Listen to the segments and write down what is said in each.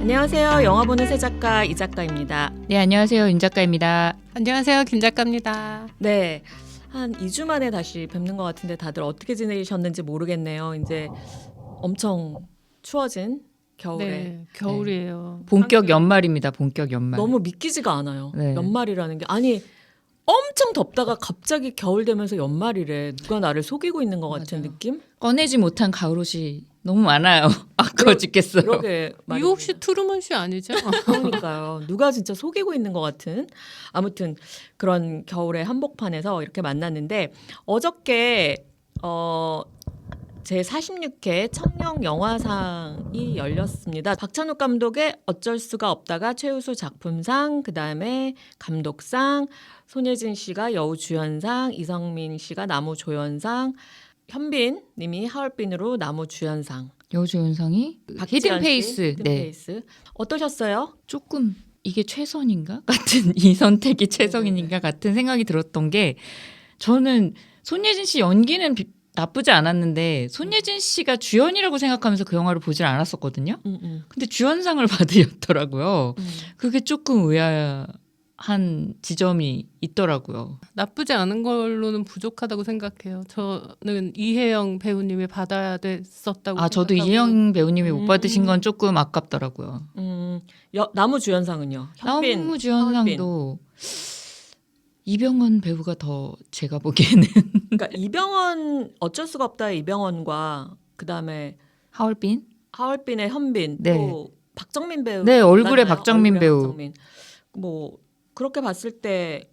안녕하세요. 영화 보는 새 작가 이 작가입니다. 네, 안녕하세요. 윤 작가입니다. 안녕하세요. 김 작가입니다. 네, 한 2주 만에 다시 뵙는 것 같은데 다들 어떻게 지내셨는지 모르겠네요. 이제 엄청 추워진 겨울에 네, 겨울이에요. 본격 연말입니다. 본격 연말. 너무 믿기지가 않아요. 네. 연말이라는 게 아니 엄청 덥다가 갑자기 겨울 되면서 연말이래. 누가 나를 속이고 있는 것 같은 맞아요. 느낌? 꺼내지 못한 가을 옷이 너무 많아요. 아까워 죽겠어요. 그러게 이 혹시 트루먼 쇼 아니죠? 그러니까요. 누가 진짜 속이고 있는 것 같은. 아무튼 그런 겨울의 한복판에서 이렇게 만났는데 어저께 제 46회 청룡 영화상이 열렸습니다. 박찬욱 감독의 어쩔 수가 없다가 최우수 작품상, 그다음에 감독상, 손예진 씨가 여우주연상, 이성민 씨가 나무조연상, 현빈 님이 하얼빈으로 나무주연상. 여우조연상이 박지연 씨, 히든페이스. 네. 히든페이스. 어떠셨어요? 조금 이게 최선인가? 같은 이 선택이 최선인가 같은 생각이 들었던 게 저는 손예진 씨 연기는 나쁘지 않았는데 손예진 씨가 주연이라고 생각하면서 그 영화를 보질 않았었거든요. 근데 주연상을 받으셨더라고요. 그게 조금 의아한 지점이 있더라고요. 나쁘지 않은 걸로는 부족하다고 생각해요. 저는 이혜영 배우님이 받아야 됐었다고 저도 생각하고. 이혜영 배우님이 못 받으신 건 조금 아깝더라고요. 나무주연상은요? 현빈, 나무주연상도 이병헌 배우가 더 제가 보기에는 그러니까 이병헌 어쩔 수가 없다 이병헌과 그다음에 하얼빈의 현빈 네. 또 박정민 배우 네, 얼굴의 맞나요? 박정민 얼굴의 배우. 박정민. 뭐 그렇게 봤을 때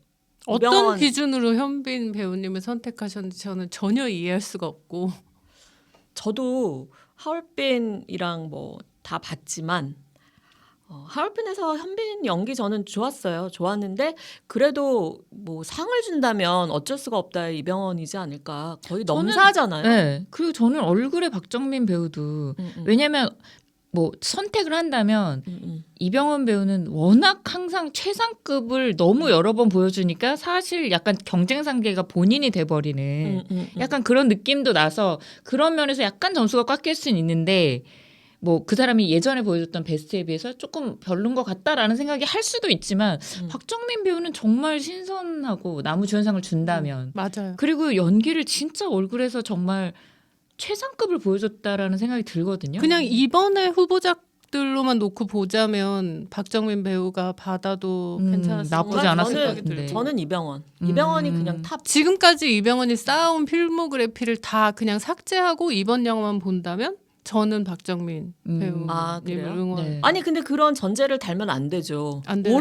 어떤 이병헌- 기준으로 현빈 배우님을 선택하셨는지 저는 전혀 이해할 수가 없고. 저도 하얼빈이랑 뭐 다 봤지만 하얼빈에서 현빈 연기 저는 좋았는데 그래도 뭐 상을 준다면 어쩔 수가 없다 이병헌이지 않을까. 거의 넘사잖아요. 네. 그리고 저는 얼굴의 박정민 배우도 왜냐면 뭐 선택을 한다면 이병헌 배우는 워낙 항상 최상급을 너무 여러 번 보여주니까 사실 약간 경쟁 상대가 본인이 돼버리는 약간 그런 느낌도 나서 그런 면에서 약간 점수가 깎일 수는 있는데 뭐 그 사람이 예전에 보여줬던 베스트에 비해서 조금 별론 것 같다라는 생각이 할 수도 있지만 박정민 배우는 정말 신선하고 나무주연상을 준다면 맞아요. 그리고 연기를 진짜 얼굴에서 정말 최상급을 보여줬다라는 생각이 들거든요. 그냥 이번에 후보작들로만 놓고 보자면 박정민 배우가 받아도 괜찮았을 나쁘지 것 같은 않았을 생각이 것 같은데. 들고. 저는 이병헌이 그냥 탑. 지금까지 이병헌이 쌓아온 필모그래피를 다 그냥 삭제하고 이번 영화만 본다면 저는 박정민 배우님을 그래요? 응원. 네. 아니 근데 그런 전제를 달면 안 되죠. 안 되나요?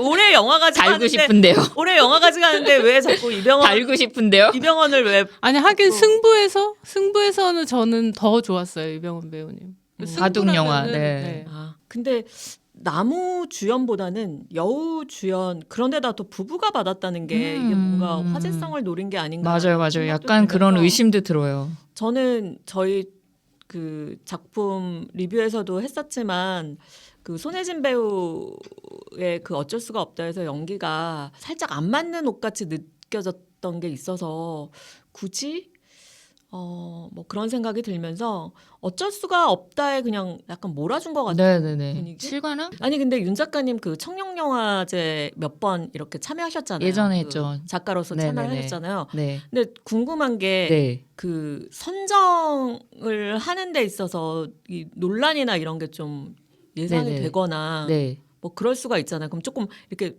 올해 영화가 달고 싶은데요. 올해 영화가 가는데 왜 자꾸 달고 싶은데요. 이병헌을 왜 아니 하긴 승부에서는 저는 더 좋았어요 이병헌 배우님. 바둑 영화, 승부라면은, 네. 근데 나무 주연보다는 여우 주연 그런데다 또 부부가 받았다는 게 이게 뭔가 화제성을 노린 게 아닌가. 맞아요. 생각도 약간 그런 들면서 의심도 들어요. 저는 저희 그 작품 리뷰에서도 했었지만 그 손예진 배우의 그 어쩔 수가 없다 해서 연기가 살짝 안 맞는 옷 같이 느껴졌던 게 있어서 굳이 뭐 그런 생각이 들면서 어쩔 수가 없다에 그냥 약간 몰아준 것 같아요. 네네네. 분위기? 실관왕? 아니 근데 윤 작가님 그 청룡영화제 몇 번 이렇게 참여하셨잖아요. 예전에 그 했죠. 작가로서 네네네. 참여를 하셨잖아요. 네. 근데 궁금한 게 네. 그 선정을 하는 데 있어서 이 논란이나 이런 게 좀 예상이 네네. 되거나 네. 뭐 그럴 수가 있잖아요. 그럼 조금 이렇게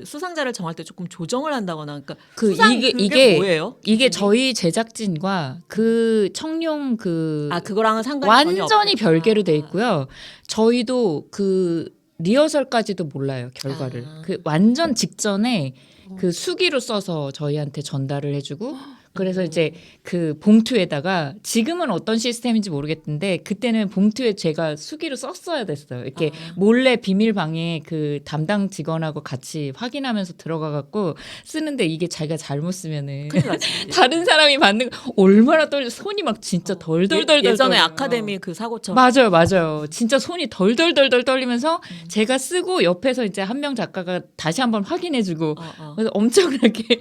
수상자를 정할 때 조금 조정을 한다거나 그러니까 그게 뭐예요? 이게 기준이? 저희 제작진과 그 청룡 그거랑은 상관이 전혀 완전히 없고. 별개로 돼 있고요. 저희도 그 리허설까지도 몰라요, 결과를. 그 완전 직전에 그 수기로 써서 저희한테 전달을 해주고 그래서 이제 그 봉투에다가 지금은 어떤 시스템인지 모르겠는데 그때는 봉투에 제가 수기로 썼어야 됐어요. 이렇게 몰래 비밀방에 그 담당 직원하고 같이 확인하면서 들어가갖고 쓰는데 이게 자기가 잘못 쓰면은 큰일 나지. 다른 사람이 받는 거 얼마나 떨려 손이 막 진짜 덜덜덜덜 예전에 떨려요. 아카데미 그 사고처럼. 맞아요. 진짜 손이 덜덜덜덜 떨리면서 제가 쓰고 옆에서 이제 한 명 작가가 다시 한번 확인해주고 그래서 엄청나게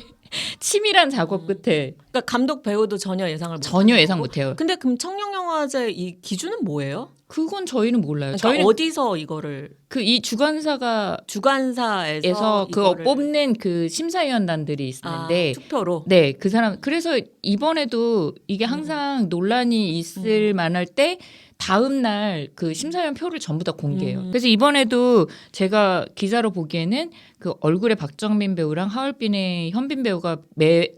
치밀한 작업 끝에 그러니까 감독 배우도 전혀 예상을 못. 전혀 예상 못해요. 근데 그럼 청룡영화제 이 기준은 뭐예요? 그건 저희는 몰라요. 그러니까 저희는 어디서 이거를 그 이 주관사가 주관사에서 그거 이거를- 뽑는 그 심사위원단들이 있는데 투표로 네, 그 사람 그래서 이번에도 이게 항상 논란이 있을 만할 때 다음 날 그 심사위원 표를 전부 다 공개해요. 그래서 이번에도 제가 기사로 보기에는 그 얼굴의 박정민 배우랑 하얼빈의 현빈 배우가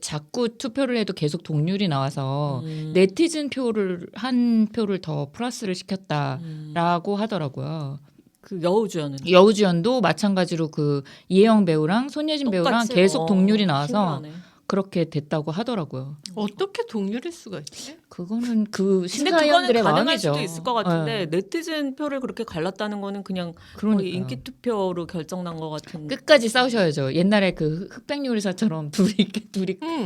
자꾸 투표를 해도 계속 동률이 나와서 네티즌 표를 한 표를 더 플러스를 시켰다라고 하더라고요. 그 여우주연은 여우주연도 마찬가지로 그 이혜영 배우랑 손예진 배우랑 똑같이? 계속 동률이 나와서 신기하네. 그렇게 됐다고 하더라고요. 어떻게 동률일 수가 있지? 그거는 그 근데 그거는 심사위원들의 가능할 마음이죠. 수도 있을 것 같은데 네. 네티즌 표를 그렇게 갈랐다는 거는 그냥 거의 그러니까요. 인기 투표로 결정난 것 같은. 끝까지 싸우셔야죠. 옛날에 그 흑백 요리사처럼 둘이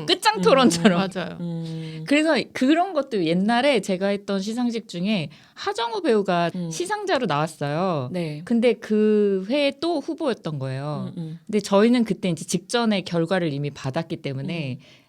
끝장 음, 토론처럼. 맞아요. 그래서 그런 것도 옛날에 제가 했던 시상식 중에 하정우 배우가 시상자로 나왔어요. 네. 근데 그 회에 또 후보였던 거예요. 근데 저희는 그때 이제 직전에 결과를 이미 받았기 때문에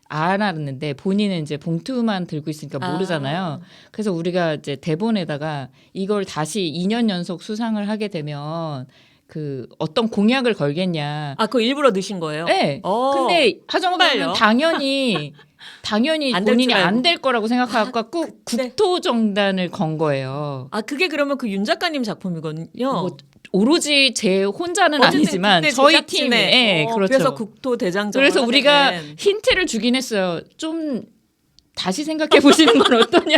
안 알았는데 본인은 이제 봉투만 들고 있으니까 모르잖아요. 그래서 우리가 이제 대본에다가 이걸 다시 2년 연속 수상을 하게 되면 그 어떤 공약을 걸겠냐. 아, 그거 일부러 넣으신 거예요? 네. 근데 하정우 배우는 당연히 안될 본인이 줄 알고. 안 될 거라고 생각하고 그때. 국토정단을 건 거예요. 아, 그게 그러면 그 윤 작가님 작품이거든요. 뭐 오로지 제 혼자는 어쨌든 아니지만 그때 저희 제작진에, 팀에 예, 그렇죠. 그래서 국토 대장정. 그래서 우리가 힌트를 주긴 했어요. 좀 다시 생각해 보시는 건 어떠냐.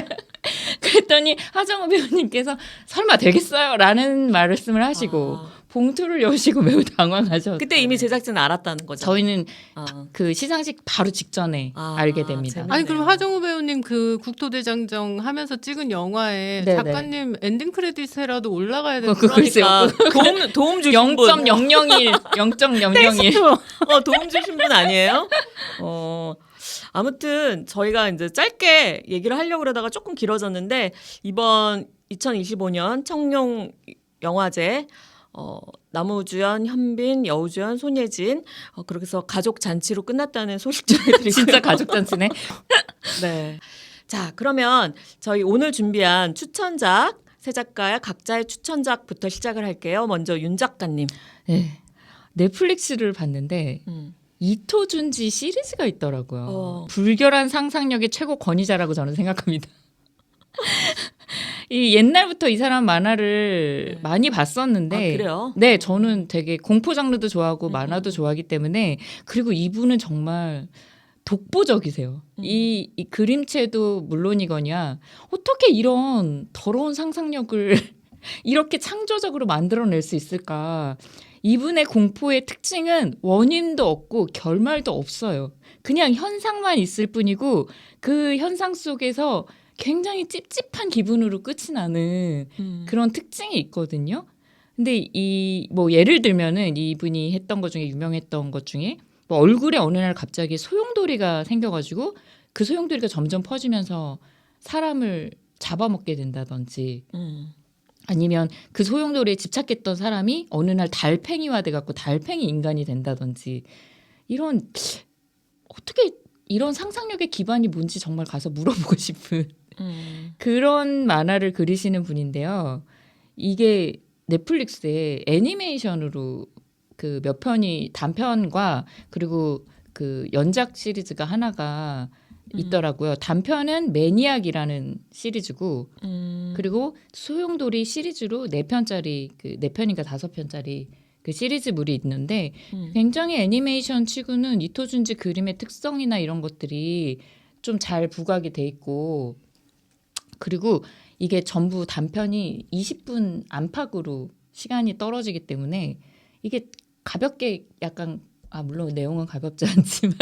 그랬더니 하정우 배우님께서 설마 되겠어요? 라는 말씀을 하시고 봉투를 여시고 매우 당황하셨어요. 그때 이미 제작진은 알았다는 거죠. 저희는 아. 그 시상식 바로 직전에 알게 됩니다. 재밌네. 아니 그럼 하정우 배우님 그 국토대장정 하면서 찍은 영화에 네네. 작가님 엔딩 크레딧에라도 올라가야 되는 그 글쎄요. 그러니까 도움 주신 분. 0.001 0.001 도움 주신 분 아니에요? 아무튼 저희가 이제 짧게 얘기를 하려고 그러다가 조금 길어졌는데 이번 2025년 청룡 영화제 남우주연, 현빈, 여우주연, 손예진 그렇게 해서 가족 잔치로 끝났다는 소식 전해드리고요. 진짜 가족 잔치네. 네. 자, 그러면 저희 오늘 준비한 추천작 세 작가의 각자의 추천작부터 시작을 할게요. 먼저 윤 작가님. 네. 넷플릭스를 봤는데 음. 이토준지 시리즈가 있더라고요. 어. 불결한 상상력의 최고 권위자라고 저는 생각합니다. 이 옛날부터 이 사람 만화를 많이 봤었는데, 아, 그래요? 네, 저는 되게 공포 장르도 좋아하고 만화도 좋아하기 때문에 그리고 이분은 정말 독보적이세요. 이 그림체도 물론이거냐 어떻게 이런 더러운 상상력을 이렇게 창조적으로 만들어낼 수 있을까? 이분의 공포의 특징은 원인도 없고 결말도 없어요. 그냥 현상만 있을 뿐이고 그 현상 속에서 굉장히 찝찝한 기분으로 끝이 나는 그런 특징이 있거든요. 근데 뭐 예를 들면은 이분이 했던 것 중에 유명했던 것 중에 뭐 얼굴에 어느 날 갑자기 소용돌이가 생겨가지고 그 소용돌이가 점점 퍼지면서 사람을 잡아먹게 된다든지 아니면 그 소용돌이에 집착했던 사람이 어느 날 달팽이화 돼갖고 달팽이 인간이 된다든지 이런 어떻게 이런 상상력의 기반이 뭔지 정말 가서 물어보고 싶은 그런 만화를 그리시는 분인데요. 이게 넷플릭스에 애니메이션으로 그 몇 편이 단편과 그리고 그 연작 시리즈가 하나가 있더라고요. 단편은 매니악이라는 시리즈고 그리고 소용돌이 시리즈로 4편짜리 그 4편인가 5편짜리 그 시리즈물이 있는데 굉장히 애니메이션 치고는 이토준지 그림의 특성이나 이런 것들이 좀 잘 부각이 돼 있고 그리고 이게 전부 단편이 20분 안팎으로 시간이 떨어지기 때문에 이게 가볍게 약간 물론 내용은 가볍지 않지만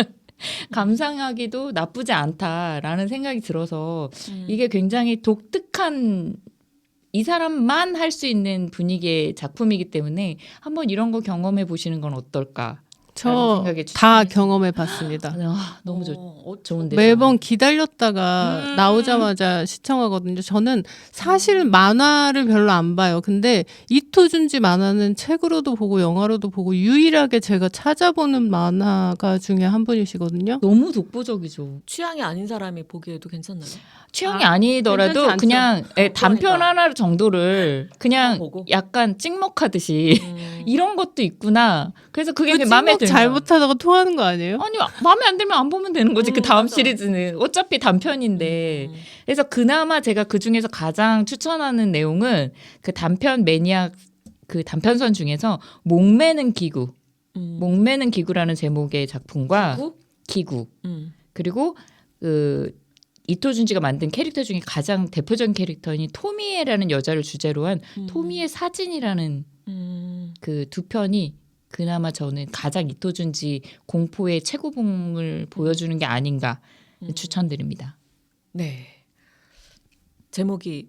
감상하기도 나쁘지 않다라는 생각이 들어서 이게 굉장히 독특한 이 사람만 할 수 있는 분위기의 작품이기 때문에 한번 이런 거 경험해 보시는 건 어떨까? 저 생각에 다 경험해 봤습니다. 너무 좋은데 매번 기다렸다가 나오자마자 시청하거든요. 저는 사실 만화를 별로 안 봐요. 근데 이토준지 만화는 책으로도 보고 영화로도 보고 유일하게 제가 찾아보는 만화가 중에 한 분이시거든요. 너무 독보적이죠. 취향이 아닌 사람이 보기에도 괜찮나요? 취향이 아, 아니더라도 괜찮지 않죠? 그냥 단편 그러니까. 하나 정도를 그냥 보고. 약간 찍먹하듯이 이런 것도 있구나. 그래서 그게 그 마음에 찍먹 들면 잘못하다가 토하는 거 아니에요? 아니 마음에 안 들면 안 보면 되는 거지. 그 다음 맞아. 시리즈는 어차피 단편인데. 그래서 그나마 제가 그 중에서 가장 추천하는 내용은 그 단편 매니악 그 단편선 중에서 목매는 기구, 목매는 기구라는 제목의 작품과 기구. 그리고 그 이토준지가 만든 캐릭터 중에 가장 대표적인 캐릭터인 토미에라는 여자를 주제로 한 토미의 사진이라는 그 두 편이 그나마 저는 가장 이토준지 공포의 최고봉을 보여주는 게 아닌가 추천드립니다. 네. 제목이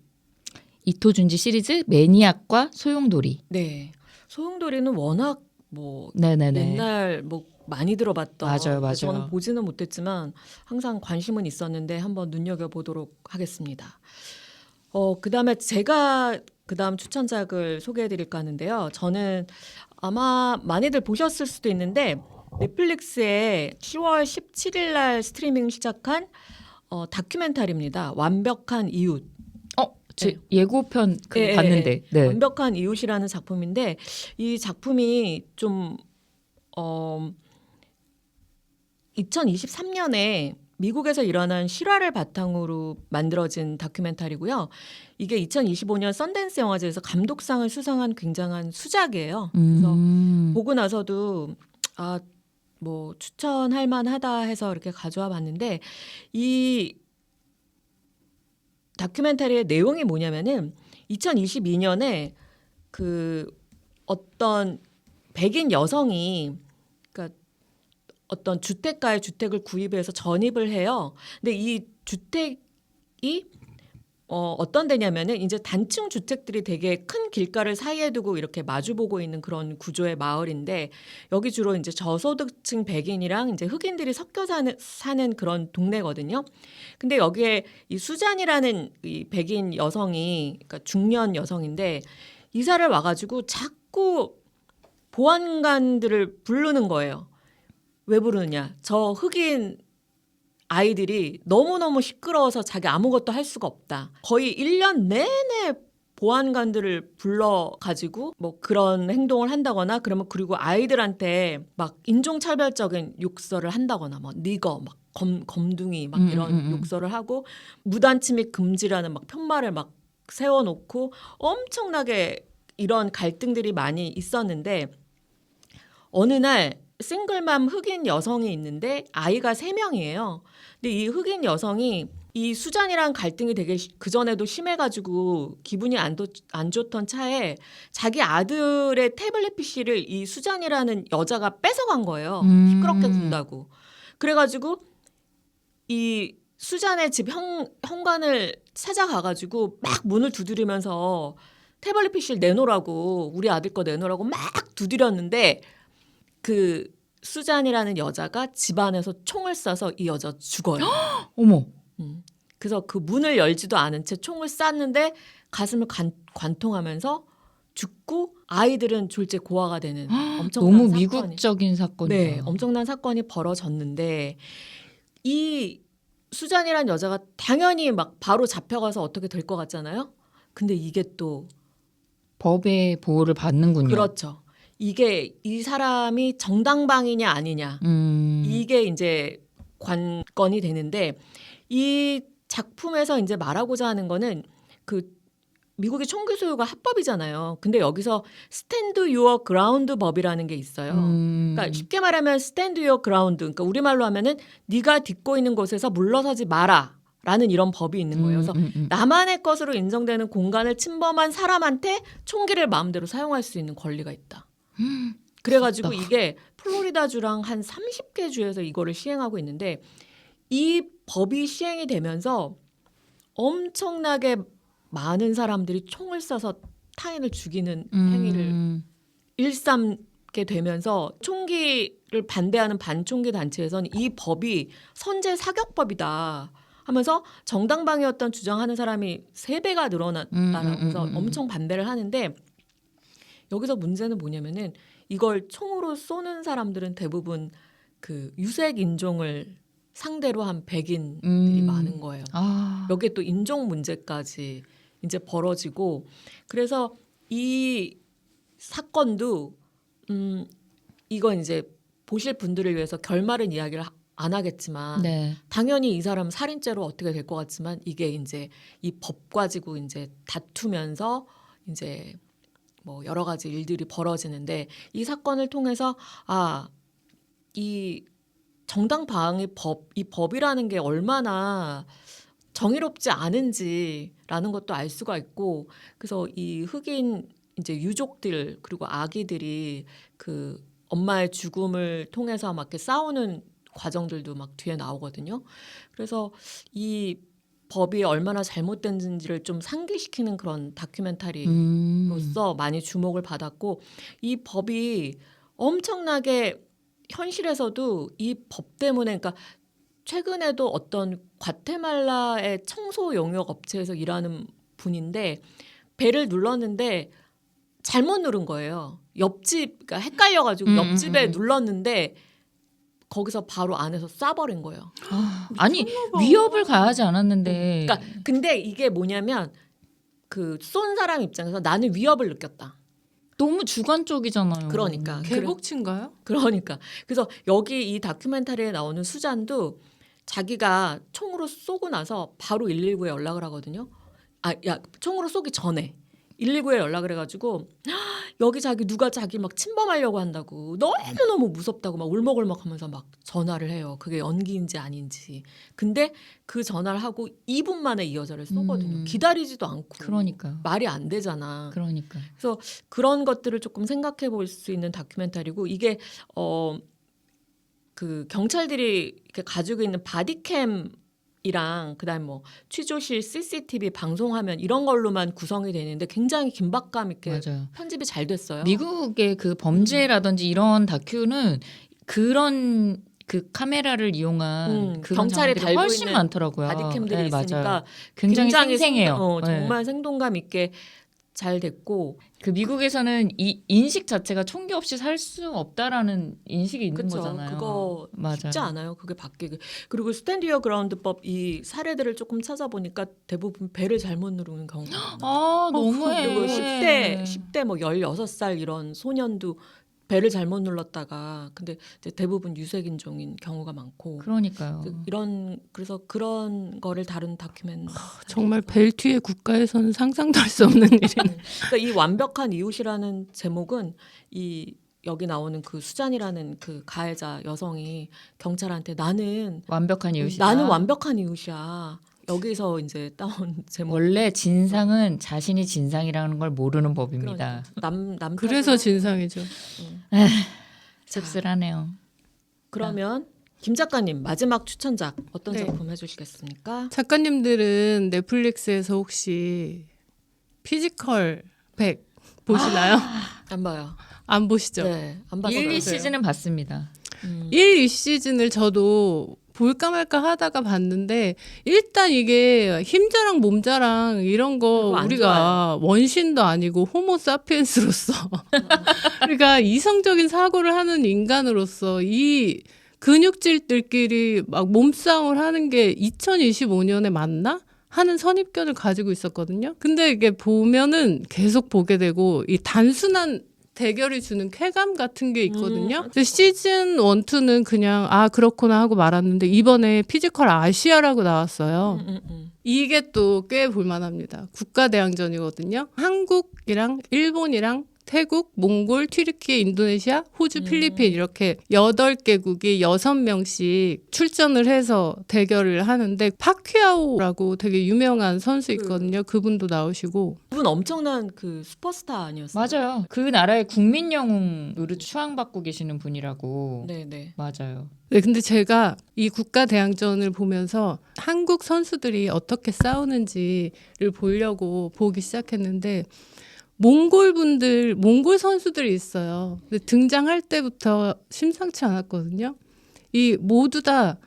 이토준지 시리즈 매니악과 소용돌이. 네. 소용돌이는 워낙 뭐 네네네. 옛날 뭐 많이 들어봤던 맞아요. 저는 보지는 못했지만 항상 관심은 있었는데 한번 눈여겨보도록 하겠습니다. 그다음에 제가 그다음 추천작을 소개해드릴까 하는데요. 저는 아마 많이들 보셨을 수도 있는데 넷플릭스에 10월 17일 날 스트리밍 시작한 다큐멘터리입니다. 완벽한 이웃. 제 네. 예고편 예, 봤는데. 네. 완벽한 이웃이라는 작품인데 이 작품이 좀 2023년에 미국에서 일어난 실화를 바탕으로 만들어진 다큐멘터리고요. 이게 2025년 썬댄스 영화제에서 감독상을 수상한 굉장한 수작이에요. 그래서 보고 나서도 뭐 추천할 만하다 해서 이렇게 가져와 봤는데 이 다큐멘터리의 내용이 뭐냐면은 2022년에 그 어떤 백인 여성이 그러니까 어떤 주택가에 주택을 구입해서 전입을 해요. 근데 이 주택이 어떤 데냐면은 이제 단층 주택들이 되게 큰 길가를 사이에 두고 이렇게 마주보고 있는 그런 구조의 마을인데 여기 주로 이제 저소득층 백인이랑 이제 흑인들이 섞여 사는 그런 동네거든요. 근데 여기에 이 수잔이라는 이 백인 여성이 그러니까 중년 여성인데 이사를 와가지고 자꾸 보안관들을 부르는 거예요. 왜 부르느냐? 저 흑인 아이들이 너무너무 시끄러워서 자기 아무것도 할 수가 없다. 거의 1년 내내 보안관들을 불러가지고 뭐 그런 행동을 한다거나 그러면 그리고 아이들한테 막 인종차별적인 욕설을 한다거나 막 니거 막 검둥이 막 이런 욕설을 하고 무단 침입 금지라는 막 편말을 막 세워놓고 엄청나게 이런 갈등들이 많이 있었는데 어느 날 싱글맘 흑인 여성이 있는데 아이가 3명이에요. 근데 이 흑인 여성이 이 수잔이랑 갈등이 되게 그전에도 심해가지고 기분이 안 좋던 차에 자기 아들의 태블릿 PC를 이 수잔이라는 여자가 뺏어간 거예요. 시끄럽게 군다고. 그래가지고 이 수잔의 집 현관을 찾아가가지고 막 문을 두드리면서 태블릿 PC를 내놓으라고 우리 아들 거 내놓으라고 막 두드렸는데 그 수잔이라는 여자가 집안에서 총을 쏴서 이 여자 죽어요. 어머. 그래서 그 문을 열지도 않은 채 총을 쐈는데 가슴을 관통하면서 죽고 아이들은 졸제 고아가 되는 엄청난 너무 사건이, 미국적인 사건이다. 네, 엄청난 사건이 벌어졌는데 이 수잔이라는 여자가 당연히 막 바로 잡혀가서 어떻게 될 것 같잖아요. 근데 이게 또 법의 보호를 받는군요. 그렇죠. 이게 이 사람이 정당방위냐 아니냐 이게 이제 관건이 되는데 이 작품에서 이제 말하고자 하는 거는 그 미국의 총기 소유가 합법이잖아요. 근데 여기서 스탠드 유어 그라운드 법이라는 게 있어요. 그러니까 쉽게 말하면 스탠드 유어 그라운드, 그러니까 우리말로 하면은 네가 딛고 있는 곳에서 물러서지 마라. 라는 이런 법이 있는 거예요. 그래서 나만의 것으로 인정되는 공간을 침범한 사람한테 총기를 마음대로 사용할 수 있는 권리가 있다. 그래가지고 이게 플로리다주랑 한 30개 주에서 이거를 시행하고 있는데 이 법이 시행이 되면서 엄청나게 많은 사람들이 총을 쏴서 타인을 죽이는 행위를 일삼게 되면서 총기를 반대하는 반총기 단체에서는 이 법이 선제 사격법이다 하면서 정당방위였던 주장하는 사람이 3배가 늘어났다라고 해서 엄청 반대를 하는데 여기서 문제는 뭐냐면은 이걸 총으로 쏘는 사람들은 대부분 그 유색 인종을 상대로 한 백인들이 많은 거예요. 아. 여기에 또 인종 문제까지 이제 벌어지고 그래서 이 사건도 이건 이제 보실 분들을 위해서 결말은 이야기를 안 하겠지만 네. 당연히 이 사람 살인죄로 어떻게 될 것 같지만 이게 이제 이 법 가지고 이제 다투면서 이제 뭐 여러 가지 일들이 벌어지는데 이 사건을 통해서 이 정당 방위 이 법이라는 게 얼마나 정의롭지 않은지라는 것도 알 수가 있고 그래서 이 흑인 이제 유족들 그리고 아기들이 그 엄마의 죽음을 통해서 막 이렇게 싸우는 과정들도 막 뒤에 나오거든요. 그래서 이 법이 얼마나 잘못된지를 좀 상기시키는 그런 다큐멘터리로서 많이 주목을 받았고 이 법이 엄청나게 현실에서도 이 법 때문에 그러니까 최근에도 어떤 과테말라의 청소 용역 업체에서 일하는 분인데 벨을 눌렀는데 잘못 누른 거예요. 옆집 그러니까 헷갈려가지고 옆집에 눌렀는데 거기서 바로 안에서 쏴버린 거예요. 아니 위협을 가하지 않았는데. 그러니까 근데 이게 뭐냐면 그 쏜 사람 입장에서 나는 위협을 느꼈다. 너무 주관적이잖아요. 그러니까 개복친가요? 그러니까 그래서 여기 이 다큐멘터리에 나오는 수잔도 자기가 총으로 쏘고 나서 바로 119에 연락을 하거든요. 총으로 쏘기 전에 119에 연락을 해가지고 여기 누가 자기 막 침범하려고 한다고 너무너무 무섭다고 막 울먹울먹하면서 막 전화를 해요. 그게 연기인지 아닌지. 근데 그 전화를 하고 2분 만에 이 여자를 쏘거든요. 기다리지도 않고. 그러니까. 말이 안 되잖아. 그러니까. 그래서 그런 것들을 조금 생각해 볼 수 있는 다큐멘터리고 이게 그 경찰들이 이렇게 가지고 있는 바디캠이랑 그다음 뭐 취조실 CCTV 방송화면 이런 걸로만 구성이 되는데 굉장히 긴박감 있게 맞아요. 편집이 잘 됐어요. 미국의 그 범죄라든지 이런 다큐는 그런 그 카메라를 이용한 그런 경찰이 장면들이 달고 훨씬 있는 많더라고요. 바디캠들이 네, 있으니까 맞아요. 굉장히 생생해요. 네. 정말 생동감 있게 잘 됐고 그 미국에서는 이 인식 자체가 총기 없이 살 수 없다라는 인식이 있는 그쵸. 거잖아요. 그거 맞아요. 쉽지 않아요. 그게 바뀌기. 그리고 스탠드 유어 그라운드법 이 사례들을 조금 찾아보니까 대부분 배를 잘못 누르는 경우가 많아요. 아 너무해. 그리고 10대 뭐 16살 이런 소년도 배를 잘못 눌렀다가 근데 이제 대부분 유색인종인 경우가 많고 그러니까요. 그래서 그런 거를 다룬 다큐멘터리. 정말 벨트의 국가에서는 상상도 할 수 없는 일이네. 그러니까 이 완벽한 이웃이라는 제목은 이 여기 나오는 그 수잔이라는 그 가해자 여성이 경찰한테 나는 완벽한 이웃이다. 나는 완벽한 이웃이야. 여기서 이제 따온 제목. 원래 진상은 자신이 진상이라는 걸 모르는 법입니다. 그러니까 그래서 진상이죠. 씁쓸하네요. 그러면 김 작가님 마지막 추천작 어떤 네. 작품 해주시겠습니까? 작가님들은 넷플릭스에서 혹시 피지컬 100 보시나요? 안 봐요. 안 보시죠? 네, 안 봤어요. 1, 2시즌은 봤습니다. 1, 2시즌을 저도 볼까 말까 하다가 봤는데 일단 이게 힘자랑 몸자랑 이런 거 그거 안 우리가 원신도 아니고 호모 사피엔스로서 그러니까 이성적인 사고를 하는 인간으로서 이 근육질들끼리 막 몸싸움을 하는 게 2025년에 맞나? 하는 선입견을 가지고 있었거든요. 근데 이게 보면은 계속 보게 되고 이 단순한 대결이 주는 쾌감 같은 게 있거든요. 근데 시즌 1, 2는 그냥 그렇구나 하고 말았는데 이번에 피지컬 아시아라고 나왔어요. 이게 또 꽤 볼만합니다. 국가대항전이거든요. 한국이랑 일본이랑 태국, 몽골, 튀르키예, 인도네시아, 호주, 필리핀 이렇게 8개국이 6명씩 출전을 해서 대결을 하는데 파퀴아오라고 되게 유명한 선수 있거든요. 그분도 나오시고. 그분 엄청난 그 슈퍼스타 아니었어요? 맞아요. 그 나라의 국민 영웅으로 추앙받고 계시는 분이라고. 네네. 맞아요. 네, 근데 제가 이 국가대항전을 보면서 한국 선수들이 어떻게 싸우는지를 보려고 보기 시작했는데 몽골 선수들이 있어요. 근데 등장할 때부터 심상치 않았거든요. 이 모두 다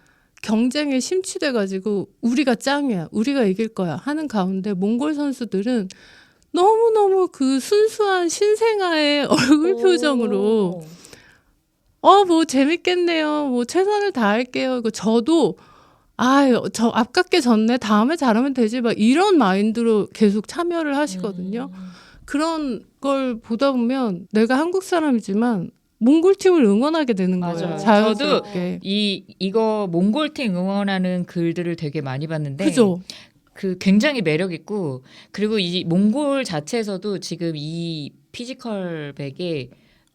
경쟁에 심취돼가지고 우리가 짱이야, 우리가 이길 거야 하는 가운데 몽골 선수들은 너무너무 그 순수한 신생아의 얼굴 표정으로 뭐 재밌겠네요. 뭐 최선을 다할게요. 이거 저도 저 아깝게 졌네. 다음에 잘하면 되지. 막 이런 마인드로 계속 참여를 하시거든요. 그런 걸 보다 보면 내가 한국 사람이지만 몽골 팀을 응원하게 되는 거예요. 맞아요. 자연스럽게. 이거 몽골팀 응원하는 글들을 되게 많이 봤는데 그죠? 그 굉장히 매력 있고 그리고 이 몽골 자체에서도 지금 이 피지컬 백에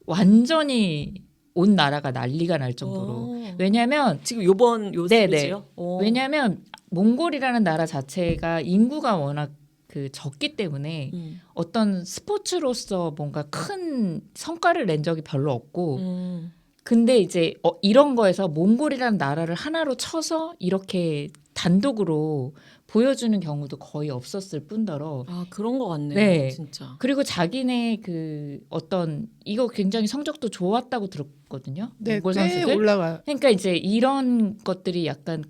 완전히 온 나라가 난리가 날 정도로 왜냐하면 지금 요 네네. 시리즈요? 왜냐하면 몽골이라는 나라 자체가 인구가 워낙 그 적기 때문에 어떤 스포츠로서 뭔가 큰 성과를 낸 적이 별로 없고 근데 이제 이런 거에서 몽골이라는 나라를 하나로 쳐서 이렇게 단독으로 보여주는 경우도 거의 없었을 뿐더러 그런 것 같네요. 네. 진짜. 그리고 자기네 그 어떤 이거 굉장히 성적도 좋았다고 들었거든요. 네, 몽골 꽤 선수들. 올라가요. 그러니까 이제 이런 것들이 약간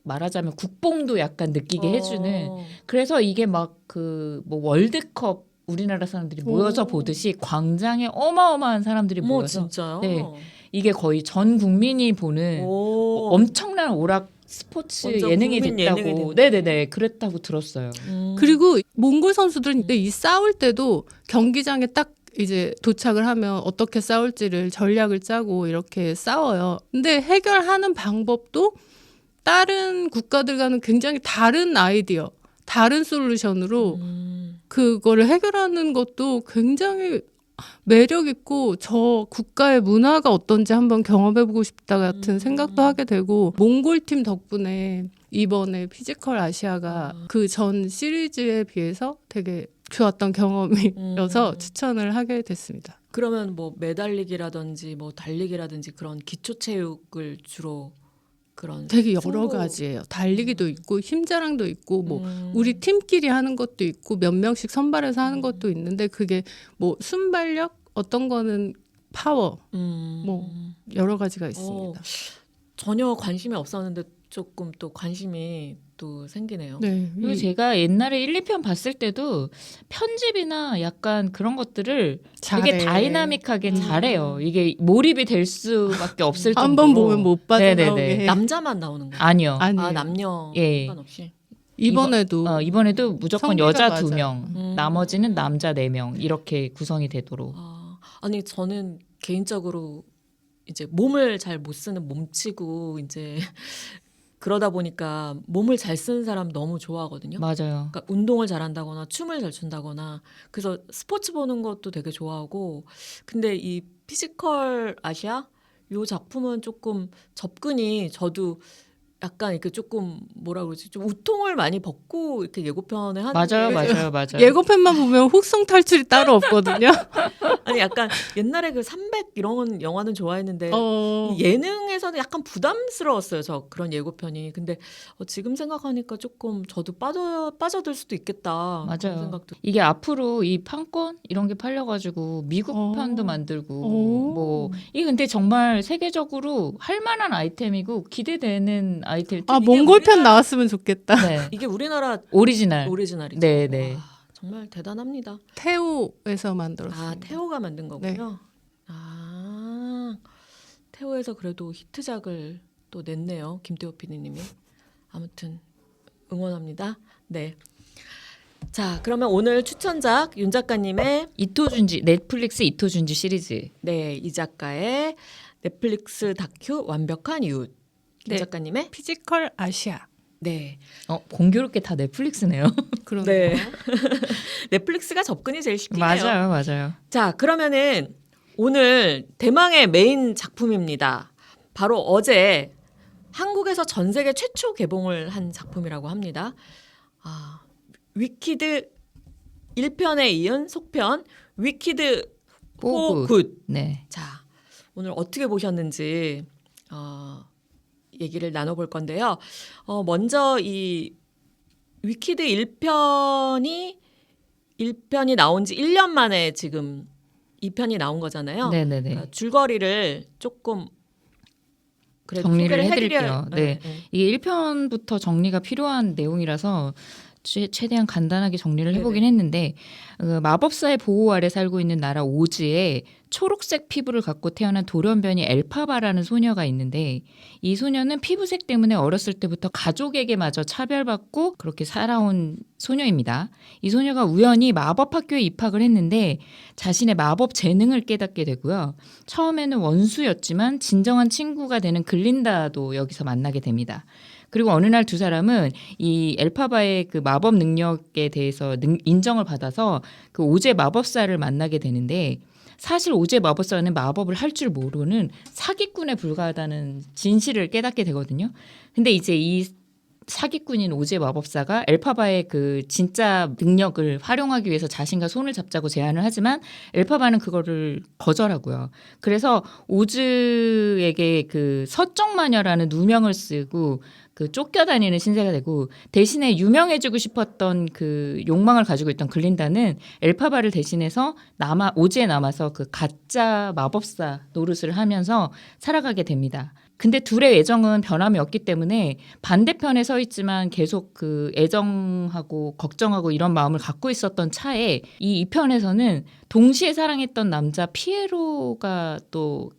말하자면 국뽕도 약간 느끼게 해주는 그래서 이게 막 그 뭐 월드컵 우리나라 사람들이 모여서 보듯이 광장에 어마어마한 사람들이 모여서 진짜요? 네. 이게 거의 전 국민이 보는 엄청난 오락 스포츠 완전 예능이 국민 됐다고. 예능이 됐네. 네네네. 그랬다고 들었어요. 그리고 몽골 선수들은 이 싸울 때도 경기장에 딱 이제 도착을 하면 어떻게 싸울지를 전략을 짜고 이렇게 싸워요. 근데 해결하는 방법도 다른 국가들과는 굉장히 다른 아이디어, 다른 솔루션으로 그거를 해결하는 것도 굉장히 매력 있고 저 국가의 문화가 어떤지 한번 경험해보고 싶다 같은 생각도 하게 되고 몽골 팀 덕분에 이번에 피지컬 아시아가 그 전 시리즈에 비해서 되게 좋았던 경험이어서 추천을 하게 됐습니다. 그러면 뭐 매달리기라든지 뭐 달리기라든지 그런 기초 체육을 주로 그런 되게 여러 가지예요. 달리기도 있고 힘자랑도 있고 뭐 우리 팀끼리 하는 것도 있고 몇 명씩 선발해서 하는 것도 있는데 그게 뭐 순발력 어떤 거는 파워 뭐 여러 가지가 있습니다. 전혀 관심이 없었는데 조금 또 관심이 또 생기네요. 네. 그리고 제가 옛날에 1, 2편 봤을 때도 편집이나 약간 그런 것들을 되게 잘해. 다이나믹하게 잘해요. 이게 몰입이 될 수밖에 없을 정도로. 한번 보면 못 빠져나오게 네네네. 해. 남자만 나오는 거예요? 아니요. 아니에요. 남녀 예. 상관없이. 이번에도 이번에도 무조건 성비가 여자 맞아요. 2명, 나머지는 남자 4명 이렇게 구성이 되도록. 아니 저는 개인적으로 이제 몸을 잘 못 쓰는 몸치고 이제 그러다 보니까 몸을 잘 쓰는 사람 너무 좋아하거든요. 맞아요. 그러니까 운동을 잘한다거나 춤을 잘 춘다거나 그래서 스포츠 보는 것도 되게 좋아하고 근데 이 피지컬 아시아 요 작품은 조금 접근이 저도 약간 이렇게 조금 뭐라 그러지 좀 우통을 많이 벗고 이렇게 예고편에 하는 맞아요. 예고편만 보면 훅성 탈출이 따로 없거든요. 아니 약간 옛날에 그 300 이런 영화는 좋아했는데 이 예능에서는 약간 부담스러웠어요. 저 그런 예고편이. 근데 지금 생각하니까 조금 저도 빠져들 수도 있겠다. 그런 맞아요. 생각도. 이게 앞으로 이 판권 이런 게 팔려가지고 미국 편도 만들고 뭐 이게 근데 정말 세계적으로 할 만한 아이템이고 기대되는 아이템. 몽골 편 나왔으면 좋겠다. 네. 이게 우리나라 오리지널이죠. 오리지널이죠. 네네. 와, 정말 대단합니다. 태오에서 만들었어요. 태오가 만든 거군요. 태오에서 그래도 히트작을 또 냈네요. 김태호 PD님이. 아무튼 응원합니다. 네. 자, 그러면 오늘 추천작 윤 작가님의 넷플릭스 이토준지 시리즈. 네, 이 작가의 넷플릭스 다큐 완벽한 이웃. 김 네. 작가님의 피지컬 아시아. 네. 공교롭게 다 넷플릭스네요. 그런 네. 넷플릭스가 접근이 제일 쉽긴 해요. 맞아요. 자, 그러면은 오늘 대망의 메인 작품입니다. 바로 어제 한국에서 전 세계 최초 개봉을 한 작품이라고 합니다. 위키드 1편에 이은 속편 위키드 포 굿. 네. 자, 오늘 어떻게 보셨는지 얘기를 나눠볼 건데요. 먼저 이 위키드 1편이 나온 지 1년 만에 지금 2편이 나온 거잖아요. 네네네. 그러니까 줄거리를 조금 그래도 정리를 소개를 해드릴게요. 네. 네. 이게 1편부터 정리가 필요한 내용이라서 최대한 간단하게 정리를 해보긴 네네. 했는데 마법사의 보호 아래 살고 있는 나라 오즈에 초록색 피부를 갖고 태어난 돌연변이 엘파바라는 소녀가 있는데 이 소녀는 피부색 때문에 어렸을 때부터 가족에게마저 차별받고 그렇게 살아온 소녀입니다. 이 소녀가 우연히 마법학교에 입학을 했는데 자신의 마법 재능을 깨닫게 되고요. 처음에는 원수였지만 진정한 친구가 되는 글린다도 여기서 만나게 됩니다. 그리고 어느 날 두 사람은 이 엘파바의 그 마법 능력에 대해서 인정을 받아서 그 오제 마법사를 만나게 되는데 사실 오제 마법사는 마법을 할 줄 모르는 사기꾼에 불과하다는 진실을 깨닫게 되거든요. 근데 이제 이 사기꾼인 오제 마법사가 엘파바의 그 진짜 능력을 활용하기 위해서 자신과 손을 잡자고 제안을 하지만 엘파바는 그거를 거절하고요. 그래서 오즈에게 그 서정마녀라는 누명을 쓰고 그 쫓겨다니는 신세가 되고 대신에 유명해지고 싶었던 그 욕망을 가지고 있던 글린다는 엘파바를 대신해서 오즈에 남아서 그 가짜 마법사 노릇을 하면서 살아가게 됩니다. 근데 둘의 애정은 변함이 없기 때문에 반대편에 서 있지만 계속 그 애정하고 걱정하고 이런 마음을 갖고 있었던 차에 이 2편에서는 동시에 사랑했던 남자 피에로가 또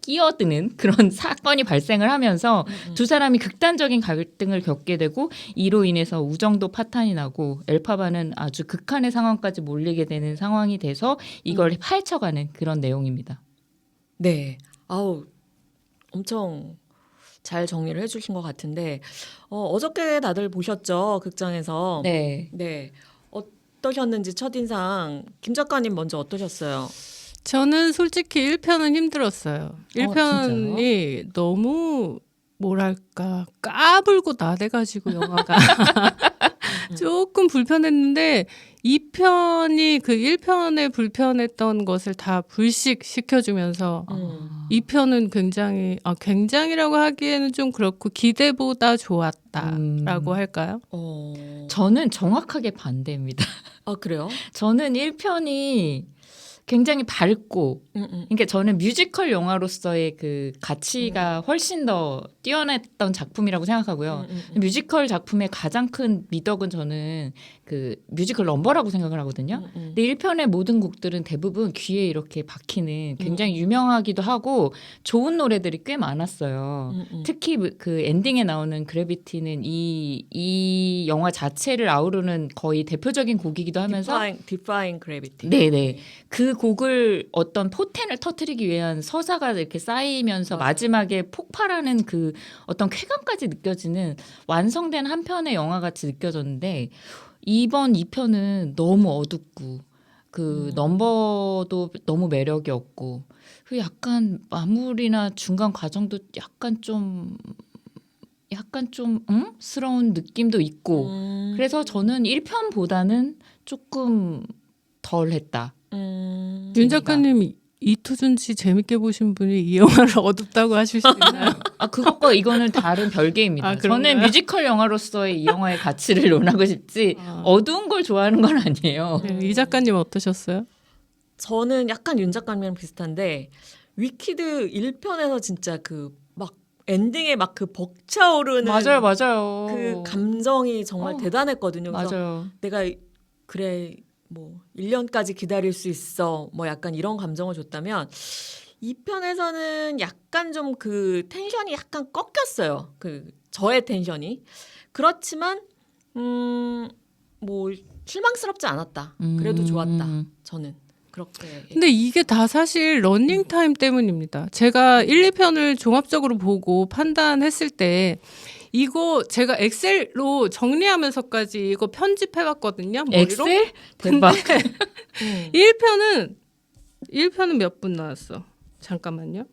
끼어드는 그런 사건이 발생을 하면서 두 사람이 극단적인 갈등을 겪게 되고 이로 인해서 우정도 파탄이 나고 엘파바는 아주 극한의 상황까지 몰리게 되는 상황이 돼서 이걸 파헤쳐가는 그런 내용입니다. 네. 아우 엄청 잘 정리를 해주신 것 같은데 어저께 다들 보셨죠? 극장에서. 네. 네. 어떠셨는지 첫인상 김 작가님 먼저 어떠셨어요? 저는 솔직히 1편은 힘들었어요. 1편이 너무 뭐랄까 까불고 나대가지고 영화가 조금 불편했는데 2편이 그 1편에 불편했던 것을 다 불식시켜주면서 2편은 굉장히라고 하기에는 좀 그렇고 기대보다 좋았다라고 할까요? 저는 정확하게 반대입니다. 아 그래요? 저는 1편이 굉장히 밝고 그러니까 저는 뮤지컬 영화로서의 그 가치가 훨씬 더 뛰어났던 작품이라고 생각하고요. 뮤지컬 작품의 가장 큰 미덕은 저는 그 뮤지컬 넘버라고 생각을 하거든요. 근데 1편의 모든 곡들은 대부분 귀에 이렇게 박히는 굉장히 유명하기도 하고 좋은 노래들이 꽤 많았어요. 특히 그 엔딩에 나오는 그래비티는 이 영화 자체를 아우르는 거의 대표적인 곡이기도 하면서 Defying Gravity. 네네. 그 곡을 어떤 포텐을 터뜨리기 위한 서사가 이렇게 쌓이면서 맞아요. 마지막에 폭발하는 그 어떤 쾌감까지 느껴지는 완성된 한 편의 영화 같이 느껴졌는데 이번 2편은 너무 어둡고 그 넘버도 너무 매력이 없고 그 약간 마무리나 중간 과정도 약간 좀 스러운 느낌도 있고 그래서 저는 1편보다는 조금 덜 했다. 윤 작가님 이토준지 재밌게 보신 분이 이 영화를 어둡다고 하실 수 있나요? 그것과 이거는 다른 별개입니다. 저는 뮤지컬 영화로서의 이 영화의 가치를 논하고 싶지 어두운 걸 좋아하는 건 아니에요. 네, 이 작가님 어떠셨어요? 저는 약간 윤 작가님이랑 비슷한데 위키드 1편에서 진짜 그 막 엔딩에 막 그 벅차오르는 맞아요. 그 감정이 정말 대단했거든요. 그래서 맞아요. 내가 그래 뭐 1년까지 기다릴 수 있어 뭐 약간 이런 감정을 줬다면 2편에서는 약간 좀 그 텐션이 약간 꺾였어요. 그 저의 텐션이. 그렇지만 뭐 실망스럽지 않았다. 그래도 좋았다. 저는 그렇게. 근데 이게 다 사실 러닝타임 때문입니다. 제가 1, 2편을 종합적으로 보고 판단했을 때 이거 제가 엑셀로 정리하면서까지 이거 편집해봤거든요. 머리로. 엑셀? 대박. 1편은 몇 분 나왔어? 잠깐만요.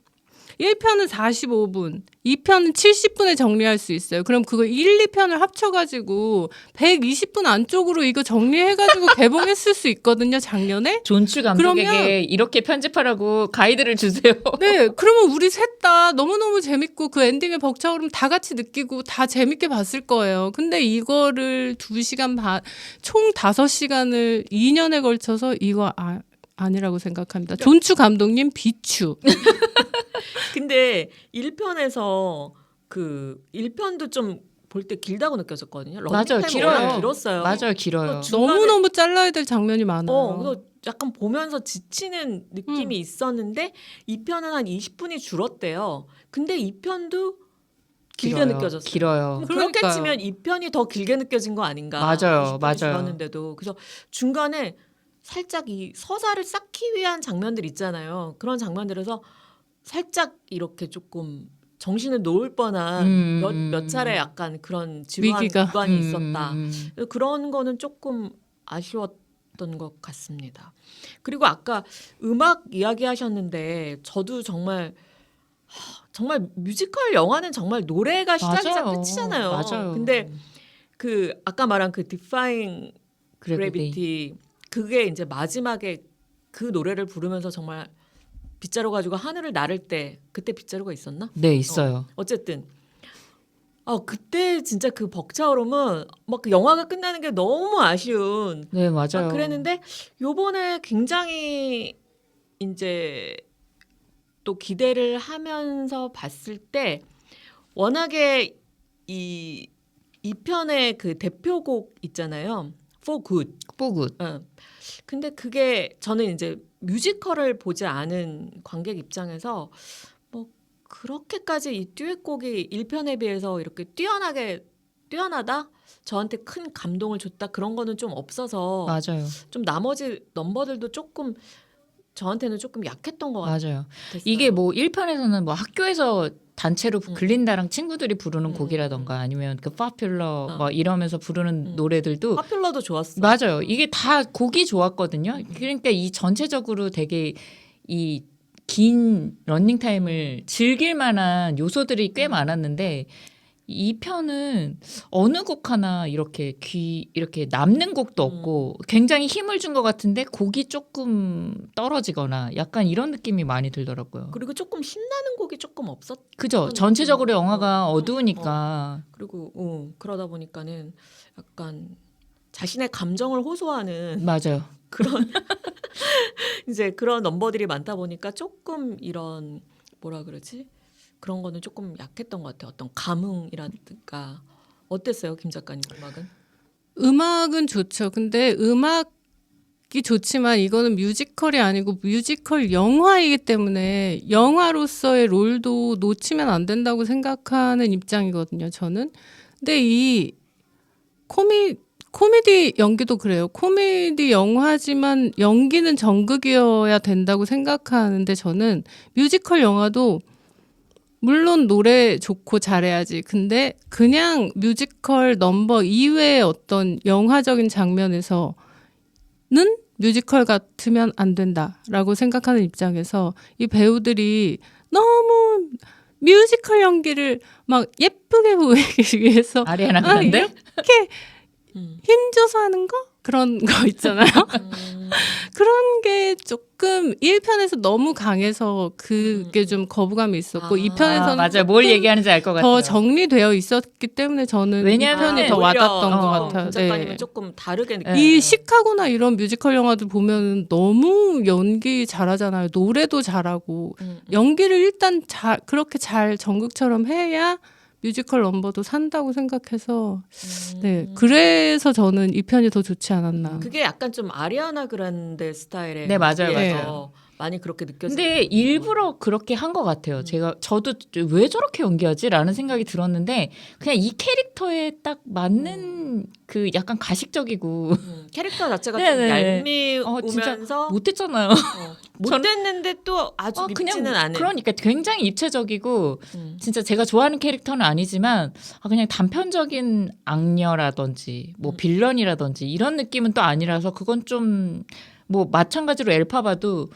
1편은 45분, 2편은 70분에 정리할 수 있어요. 그럼 그거 1, 2편을 합쳐가지고 120분 안쪽으로 이거 정리해가지고 개봉했을 수 있거든요. 작년에. 존추 감독에게 그러면- 이렇게 편집하라고 가이드를 주세요. 네, 그러면 우리 셋 다 너무너무 재밌고 그 엔딩에 벅차오르면 다 같이 느끼고 다 재밌게 봤을 거예요. 근데 이거를 2시간 반, 총 5시간을 2년에 걸쳐서 이거 아니라고 생각합니다. 존추 감독님 비추. 근데 1편에서 그 1편도 좀 볼 때 길다고 느껴졌거든요. 맞아요. 런닝타임이 길어요. 워낙 길었어요. 맞아요, 길어요. 너무너무 잘라야 될 장면이 많아요. 그래서 약간 보면서 지치는 느낌이 있었는데 2편은 한 20분이 줄었대요. 근데 2편도 길게 길어요. 느껴졌어요. 길어요. 그렇게 그러니까요. 치면 2편이 더 길게 느껴진 거 아닌가. 맞아요. 20분이 맞아요. 줄었는데도. 그래서 중간에 살짝 이 서사를 쌓기 위한 장면들 있잖아요. 그런 장면들에서 살짝 이렇게 조금 정신을 놓을 뻔한 몇 차례 약간 그런 지루한 위기가. 구간이 있었다. 그런 거는 조금 아쉬웠던 것 같습니다. 그리고 아까 음악 이야기하셨는데 저도 정말 뮤지컬 영화는 정말 노래가 시작이자 맞아요. 끝이잖아요. 맞아요. 근데 그 아까 말한 그 Defying Gravity 그게 이제 마지막에 그 노래를 부르면서 정말 빗자루 가지고 하늘을 나를 때 그때 빗자루가 있었나? 네, 있어요. 어쨌든 그때 진짜 그 벅차오름은 막 그 영화가 끝나는 게 너무 아쉬운 네, 맞아요. 그랬는데 요번에 굉장히 이제 또 기대를 하면서 봤을 때 워낙에 이 편의 그 대표곡 있잖아요. For Good. 뽀굿. 근데 그게 저는 이제 뮤지컬을 보지 않은 관객 입장에서 뭐 그렇게까지 이 듀엣곡이 1편에 비해서 이렇게 뛰어나다? 저한테 큰 감동을 줬다 그런 거는 좀 없어서 맞아요. 좀 나머지 넘버들도 조금 저한테는 조금 약했던 것 같아요. 맞아요. 이게 뭐 1편에서는 뭐 학교에서 단체로 음. 글린다랑 친구들이 부르는 음. 곡이라던가 아니면 그 파퓰러 뭐 이러면서 부르는 음. 노래들도 파퓰러도 좋았어. 맞아요. 이게 다 곡이 좋았거든요. 그러니까 이 전체적으로 되게 이 긴 러닝타임을 즐길 만한 요소들이 꽤 많았는데 이 편은 어느 곡 하나 이렇게 이렇게 남는 곡도 없고 굉장히 힘을 준 것 같은데 곡이 조금 떨어지거나 약간 이런 느낌이 많이 들더라고요. 그리고 조금 신나는 곡이 조금 없었. 그죠? 전체적으로 영화가 어두우니까. 그리고 그러다 보니까는 약간 자신의 감정을 호소하는 맞아요. 그런 이제 그런 넘버들이 많다 보니까 조금 이런 뭐라 그러지? 그런 거는 조금 약했던 것 같아요. 어떤 감흥이라든가 어땠어요, 김 작가님 음악은? 음악은 좋죠. 근데 음악이 좋지만 이거는 뮤지컬이 아니고 뮤지컬 영화이기 때문에 영화로서의 롤도 놓치면 안 된다고 생각하는 입장이거든요. 저는. 근데 이 코미디 연기도 그래요. 코미디 영화지만 연기는 정극이어야 된다고 생각하는데 저는 뮤지컬 영화도 물론 노래 좋고 잘해야지. 근데 그냥 뮤지컬 넘버 이외의 어떤 영화적인 장면에서는 뮤지컬 같으면 안 된다라고 생각하는 입장에서 이 배우들이 너무 뮤지컬 연기를 막 예쁘게 보이기 위해서 아리아나 그란데? 이렇게 힘줘서 하는 거? 그런 거 있잖아요. 그런 게 조금 1편에서 너무 강해서 그게 좀 거부감이 있었고 2편에서는 맞아요. 뭘 얘기하는지 알 것 같아요. 더 정리되어 있었기 때문에 저는 왜냐하면 2편이 더 와닿던 것 같아요. 김 작가님은 네. 조금 다르게 느껴요. 이 시카고나 이런 뮤지컬 영화들 보면 너무 연기 잘하잖아요. 노래도 잘하고 연기를 일단 그렇게 잘 전극처럼 해야 뮤지컬 넘버도 산다고 생각해서 네 그래서 저는 이 편이 더 좋지 않았나. 그게 약간 좀 아리아나 그란데 스타일의 네, 맞아요, 연기여서 많이 그렇게 느껴져요. 근데 일부러 그렇게 한 것 같아요. 저도 왜 저렇게 연기하지라는 생각이 들었는데 그냥 이 캐릭터에 딱 맞는 그 약간 가식적이고 캐릭터 자체가 네네. 좀 진짜 얄미우면서 못했잖아요. 못됐는데 또 아주 밉지는 않은. 그러니까 굉장히 입체적이고 진짜 제가 좋아하는 캐릭터는 아니지만 그냥 단편적인 악녀라든지 뭐 빌런이라든지 이런 느낌은 또 아니라서 그건 좀 뭐 마찬가지로 엘파바도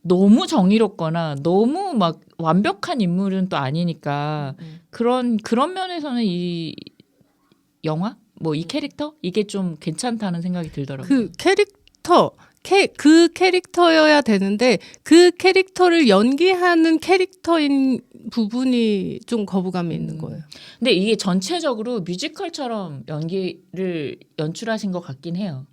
너무 정의롭거나 너무 막 완벽한 인물은 또 아니니까 그런 면에서는 이 영화 뭐 이 캐릭터 이게 좀 괜찮다는 생각이 들더라고요. 그 그 캐릭터여야 되는데 그 캐릭터를 연기하는 캐릭터인 부분이 좀 거부감이 있는 거예요. 근데 이게 전체적으로 뮤지컬처럼 연기를 연출하신 것 같긴 해요.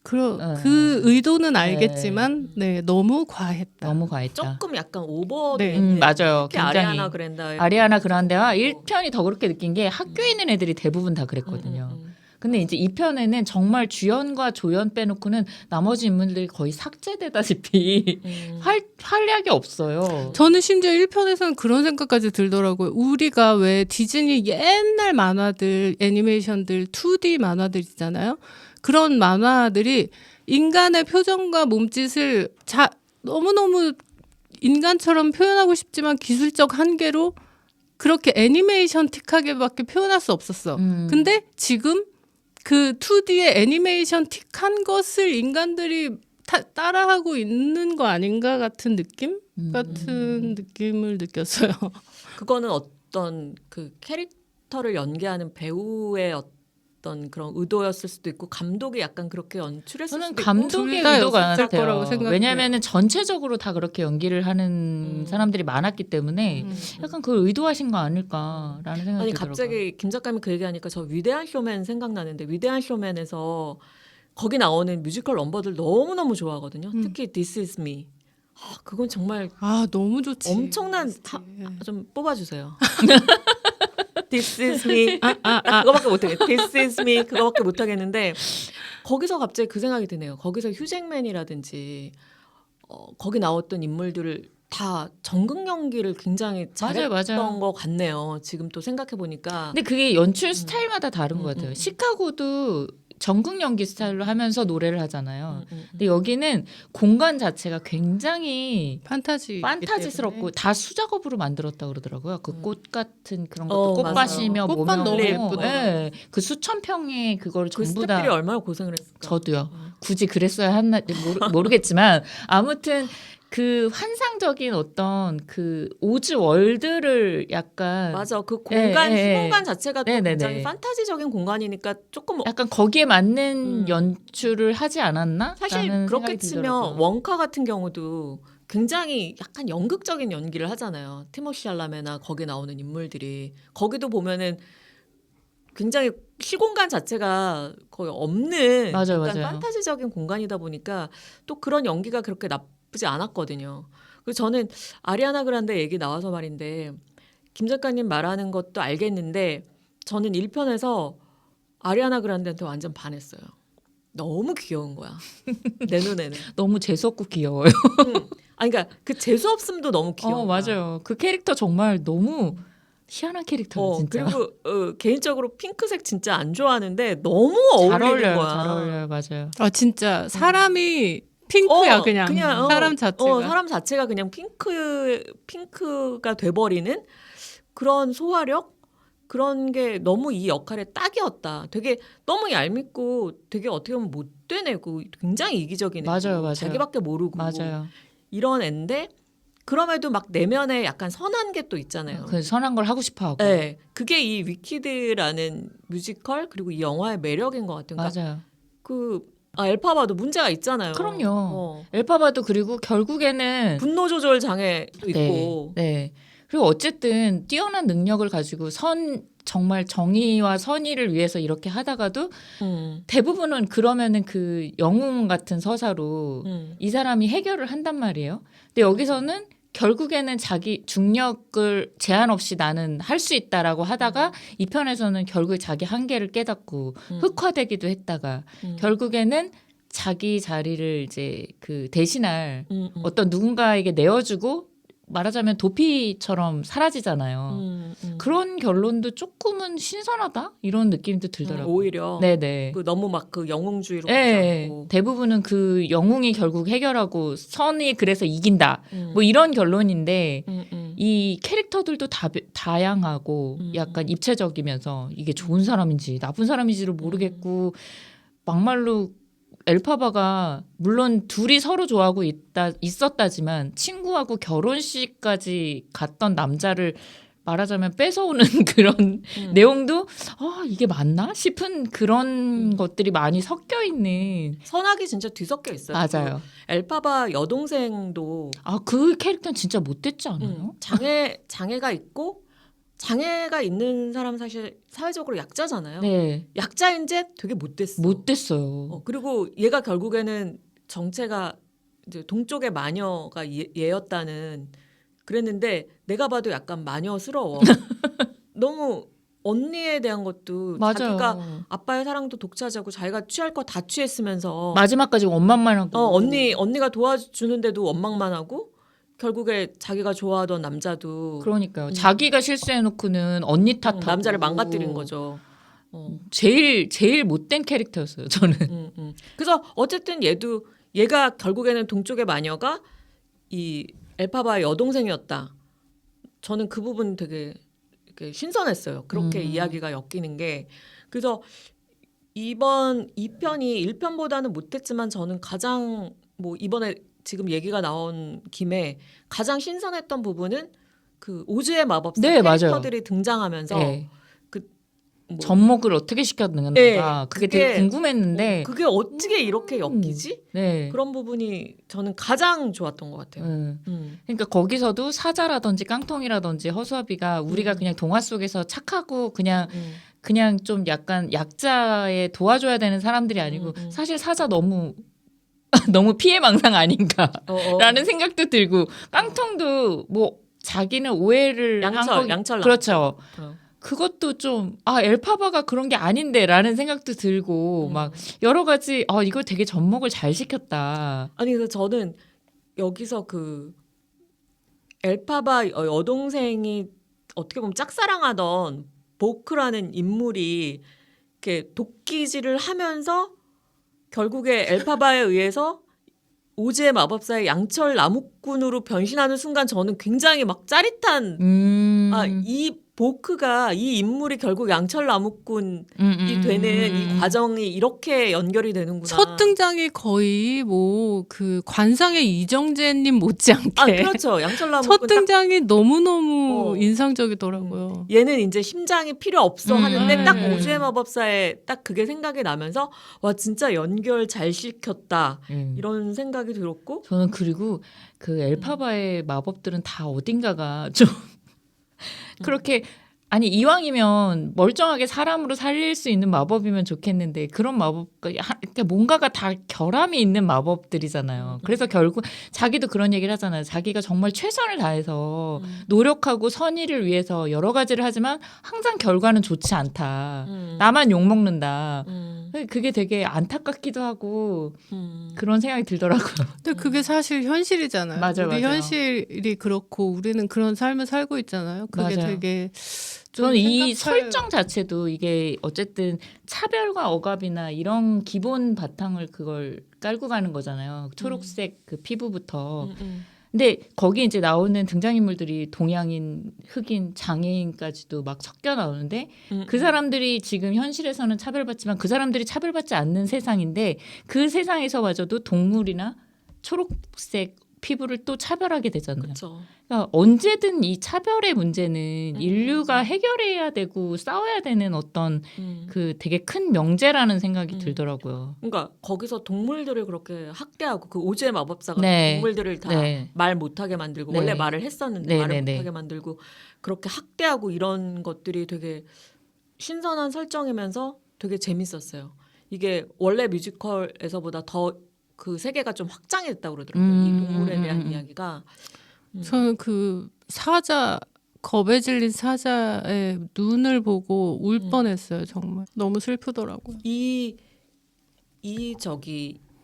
그 의도는 알겠지만 네, 너무 과했다. 너무 과했다. 조금 약간 오버. 네. 맞아요. 특히 굉장히 아리아나 그란데. 아리아나 그란데와 1편이 더 그렇게 느낀 게 학교에 있는 애들이 대부분 다 그랬거든요. 근데 이제 2편에는 정말 주연과 조연 빼놓고는 나머지 인물들이 거의 삭제되다시피 활약이 없어요. 저는 심지어 1편에서는 그런 생각까지 들더라고요. 우리가 왜 디즈니 옛날 만화들, 애니메이션들, 2D 만화들 있잖아요. 그런 만화들이 인간의 표정과 몸짓을 너무너무 인간처럼 표현하고 싶지만 기술적 한계로 그렇게 애니메이션틱하게밖에 표현할 수 없었어. 근데 지금 그 2D의 애니메이션틱한 것을 인간들이 따라하고 있는 거 아닌가 같은 같은 느낌을 느꼈어요. 그거는 어떤 그 캐릭터를 연기하는 배우의 어떤 그런 의도였을 수도 있고 감독이 약간 그렇게 연출했을 저는 수도 있고. 감독의 둘다 의도가 였을 거라고 같아요. 생각해요. 왜냐하면 전체적으로 다 그렇게 연기를 하는 사람들이 많았기 때문에 약간 그걸 의도하신 거 아닐까라는 생각이 아니 들더라고요. 갑자기 김 작가님이 그 얘기하니까 저 위대한 쇼맨 생각나는데 위대한 쇼맨에서 거기 나오는 뮤지컬 넘버들 너무너무 좋아하거든요. 특히 This Is Me. 그건 정말 너무 좋지. 엄청난 좀 뽑아주세요. This is me. 나 그거밖에 못하겠. This is me. 그거밖에 못하겠는데 거기서 갑자기 그 생각이 드네요. 거기서 휴잭맨이라든지 거기 나왔던 인물들을 다 전극 연기를 굉장히 잘했던 것 같네요. 지금 또 생각해 보니까. 근데 그게 연출 스타일마다 다른 것 같아요. 시카고도 전극 연기 스타일로 하면서 노래를 하잖아요. 근데 여기는 공간 자체가 굉장히 판타지스럽고 다 수작업으로 만들었다 그러더라고요. 그 꽃 같은 그런 것도 꽃밭이며 꽃밭 너무 예쁘고, 네. 그 수천 평의 그걸 그 전부 다 스태프들이 얼마나 고생을 했을까. 저도요. 굳이 그랬어야 했나 모르겠지만 아무튼 그 환상적인 어떤 그 오즈 월드를 약간 맞아. 그 공간 시공간 자체가 또 굉장히 판타지적인 공간이니까 조금 약간 거기에 맞는 연출을 하지 않았나? 사실 그렇게 치면 원카 같은 경우도 굉장히 약간 연극적인 연기를 하잖아요. 티모시 샬라메나 거기 나오는 인물들이 거기도 보면은 굉장히 시공간 자체가 거의 없는 맞아요. 판타지적인 공간이다 보니까 또 그런 연기가 그렇게 나쁘지 않았거든요. 그리고 저는 아리아나 그란데 얘기 나와서 말인데 김 작가님 말하는 것도 알겠는데 저는 1편에서 아리아나 그란데한테 완전 반했어요. 너무 귀여운 거야. 내 눈에는. 너무 재수없고 귀여워요. 그러니까 그 재수 없음도 너무 귀여워. 맞아요. 그 캐릭터 정말 너무 희한한 캐릭터예요, 진짜. 그리고 개인적으로 핑크색 진짜 안 좋아하는데 너무 어울리는 거야. 잘 어울려요, 맞아요. 진짜 사람이 핑크야 그냥 사람 자체가. 사람 자체가 그냥 핑크가 돼버리는 그런 소화력 그런 게 너무 이 역할에 딱이었다. 되게 너무 얄밉고 되게 어떻게 보면 못된 애고 굉장히 이기적인 애고 맞아요. 자기밖에 모르고 맞아요. 이런 애인데 그럼에도 막 내면에 약간 선한 게 또 있잖아요. 그 선한 걸 하고 싶어하고. 네, 그게 이 위키드라는 뮤지컬 그리고 이 영화의 매력인 것 같아요. 그러니까 맞아요. 엘파바도 문제가 있잖아요. 그럼요. 엘파바도 그리고 결국에는 분노 조절 장애도 있고. 네. 그리고 어쨌든 뛰어난 능력을 가지고 정말 정의와 선의를 위해서 이렇게 하다가도 대부분은 그러면은 그 영웅 같은 서사로 이 사람이 해결을 한단 말이에요. 근데 여기서는 결국에는 자기 중력을 제한 없이 나는 할 수 있다라고 하다가 이 편에서는 결국 자기 한계를 깨닫고 흑화되기도 했다가 결국에는 자기 자리를 이제 그 대신할 어떤 누군가에게 내어주고 말하자면 도피처럼 사라지잖아요. 그런 결론도 조금은 신선하다 이런 느낌도 들더라고요. 오히려 네네. 너무 막 그 영웅주의로 네. 가고 대부분은 그 영웅이 결국 해결하고 선이 그래서 이긴다. 뭐 이런 결론인데 이 캐릭터들도 다양하고 약간 입체적이면서 이게 좋은 사람인지 나쁜 사람인지를 모르겠고 막말로 엘파바가 물론 둘이 서로 좋아하고 있었다지만 친구하고 결혼식까지 갔던 남자를 말하자면 뺏어오는 그런 내용도 이게 맞나 싶은 그런 것들이 많이 섞여 있는 선악이 진짜 뒤섞여 있어요. 맞아요. 엘파바 여동생도 그 캐릭터는 진짜 못됐지 않아요? 장애가 있고 장애가 있는 사람 사실 사회적으로 약자잖아요. 네. 약자인지 되게 못됐어. 못 됐어요. 그리고 얘가 결국에는 정체가 이제 동쪽의 마녀가 얘였다는 그랬는데 내가 봐도 약간 마녀스러워. 너무 언니에 대한 것도 맞아요. 자기가 아빠의 사랑도 독차지하고 자기가 취할 거 다 취했으면서 마지막까지 원망만 하고. 언니가 도와주는데도 원망만 하고 결국에 자기가 좋아하던 남자도 그러니까요. 자기가 실수해놓고는 언니 탓하고 남자를 망가뜨린 거죠. 제일 못된 캐릭터였어요. 저는. 그래서 어쨌든 얘가 결국에는 동쪽의 마녀가 이 엘파바의 여동생이었다. 저는 그 부분 되게 이렇게 신선했어요. 그렇게 이야기가 엮이는 게. 그래서 이번 2편이 1편보다는 못했지만 저는 가장 뭐 이번에 지금 얘기가 나온 김에 가장 신선했던 부분은 그 오즈의 마법사 네, 캐릭터들이 등장하면서 네. 뭐 접목을 어떻게 시켰는가 네, 그게 되게 궁금했는데 그게 어떻게 이렇게 엮이지? 네. 그런 부분이 저는 가장 좋았던 것 같아요. 그러니까 거기서도 사자라든지 깡통이라든지 허수아비가 우리가 그냥 동화 속에서 착하고 그냥 좀 약간 약자에 도와줘야 되는 사람들이 아니고 사실 사자 너무 피해망상 아닌가라는 생각도 들고 깡통도 뭐 자기는 오해를 한 거 양철 그렇죠. 그것도 좀 엘파바가 그런 게 아닌데라는 생각도 들고 막 여러 가지 이거 되게 접목을 잘 시켰다. 아니 그래서 저는 여기서 그 엘파바 여동생이 어떻게 보면 짝사랑하던 보크라는 인물이 이렇게 도끼질을 하면서 결국에 엘파바에 의해서 오즈의 마법사의 양철 나무꾼으로 변신하는 순간 저는 굉장히 막 짜릿한 이 보크가 이 인물이 결국 양철 나무꾼이 되는 이 과정이 이렇게 연결이 되는구나. 첫 등장이 거의 뭐 그 관상의 이정재님 못지않게. 그렇죠. 양철 나무꾼 첫 등장이 너무너무 인상적이더라고요. 얘는 이제 심장이 필요 없어 하는데 딱 오즈의 마법사에 딱 그게 생각이 나면서 와 진짜 연결 잘 시켰다 이런 생각이 들었고 저는 그리고 그 엘파바의 마법들은 다 어딘가가 좀 그렇게 아니 이왕이면 멀쩡하게 사람으로 살릴 수 있는 마법이면 좋겠는데 그런 그러니까 뭔가가 다 결함이 있는 마법들이잖아요. 그래서 결국 자기도 그런 얘기를 하잖아요. 자기가 정말 최선을 다해서 노력하고 선의를 위해서 여러 가지를 하지만 항상 결과는 좋지 않다. 나만 욕먹는다. 그게 되게 안타깝기도 하고 그런 생각이 들더라고요. 근데 그게 사실 현실이잖아요. 맞아, 우리 맞아. 현실이 그렇고 우리는 그런 삶을 살고 있잖아요. 그게 맞아요. 되게 저는 이 설정 자체도 이게 어쨌든 차별과 억압이나 이런 기본 바탕을 그걸 깔고 가는 거잖아요. 초록색 그 피부부터. 근데 거기 이제 나오는 등장인물들이 동양인, 흑인, 장애인까지도 막 섞여 나오는데 그 사람들이 지금 현실에서는 차별받지만 그 사람들이 차별받지 않는 세상인데 그 세상에서마저도 동물이나 초록색 피부를 또 차별하게 되잖아요. 그렇죠. 그러니까 언제든 이 차별의 문제는 인류가 해결해야 되고 싸워야 되는 어떤 그 되게 큰 명제라는 생각이 들더라고요. 그러니까 거기서 동물들을 그렇게 학대하고 그 오즈의 마법사가 네. 동물들을 다 말 못하게 만들고 네. 원래 말을 했었는데 네, 말을 네, 네. 못하게 만들고 그렇게 학대하고 이런 것들이 되게 신선한 설정이면서 되게 재밌었어요. 이게 원래 뮤지컬에서보다 더 그 세계가 좀 확장이 됐다고 그러더라고요. 이 동물에 대한 이야기가. 저는 그 사자 겁에 질린 사자의 눈을 보고 울 뻔했어요. 정말 너무 슬프더라고요. 이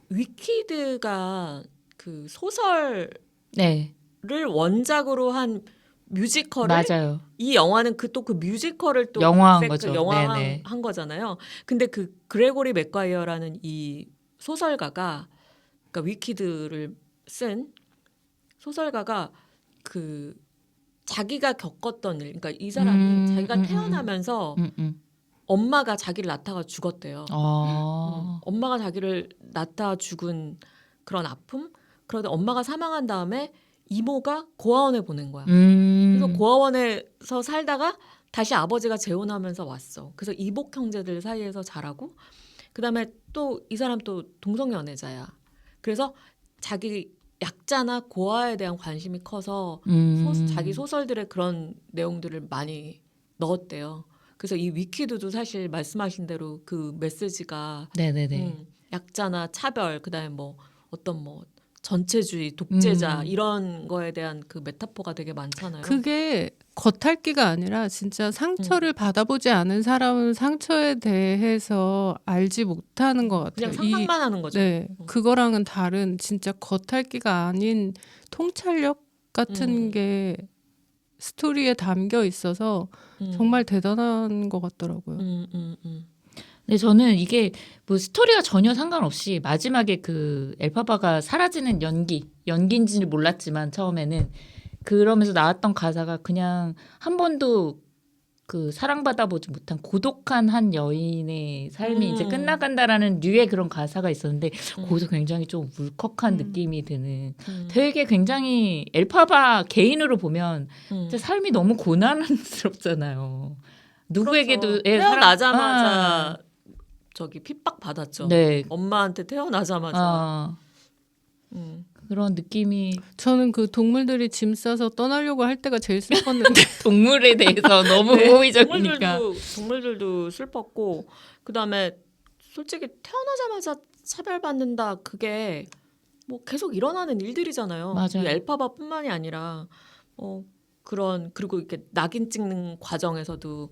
위키드가 그 소설을 네, 원작으로 한 뮤지컬을 맞아요. 이 영화는 그 뮤지컬을 또 영화한 거죠. 영화한 네네. 거잖아요. 근데 그 그레고리 맥과이어라는 이 소설가가 그러니까 위키드를 쓴 소설가가 그 자기가 겪었던 일, 그러니까 이 사람이 자기가 태어나면서 엄마가 자기를 낳다가 죽었대요. 엄마가 자기를 낳다 죽은 그런 아픔. 그런데 엄마가 사망한 다음에 이모가 고아원에 보낸 거야. 그래서 고아원에서 살다가 다시 아버지가 재혼하면서 왔어. 그래서 이복 형제들 사이에서 자라고 그다음에 또 이 사람 또 동성 연애자야. 그래서 자기 약자나 고아에 대한 관심이 커서 자기 소설들의 그런 내용들을 많이 넣었대요. 그래서 이 위키드도 사실 말씀하신 대로 그 메시지가 네네네. 약자나 차별, 그다음에 뭐 어떤 뭐 전체주의, 독재자 이런 거에 대한 그 메타포가 되게 많잖아요. 그게 겉핥기가 아니라 진짜 상처를 받아보지 않은 사람은 상처에 대해서 알지 못하는 것 같아요. 그냥 상상만 하는 거죠. 네, 그거랑은 다른 진짜 겉핥기가 아닌 통찰력 같은 게 스토리에 담겨 있어서 정말 대단한 것 같더라고요. 근데 저는 이게 뭐 스토리와 전혀 상관없이 마지막에 그 엘파바가 사라지는 연기인지는 몰랐지만 처음에는 그러면서 나왔던 가사가 그냥 한 번도 그 사랑받아보지 못한 고독한 한 여인의 삶이 이제 끝나간다라는 류의 그런 가사가 있었는데 거기서 굉장히 좀 울컥한 느낌이 드는 되게 굉장히 엘파바 개인으로 보면 진짜 삶이 너무 고난스럽잖아요. 누구에게도 그렇죠. 예, 태어나자마자 저기 핍박 받았죠. 네. 엄마한테 태어나자마자. 그런 느낌이 저는 그 동물들이 짐 싸서 떠나려고 할 때가 제일 슬펐는데 동물에 대해서 너무 호의적이니까. 동물들도 슬펐고, 그다음에 솔직히 태어나자마자 차별받는다, 그게 뭐 계속 일어나는 일들이잖아요. 맞아요. 이 엘파바뿐만이 아니라 그리고 이렇게 낙인 찍는 과정에서도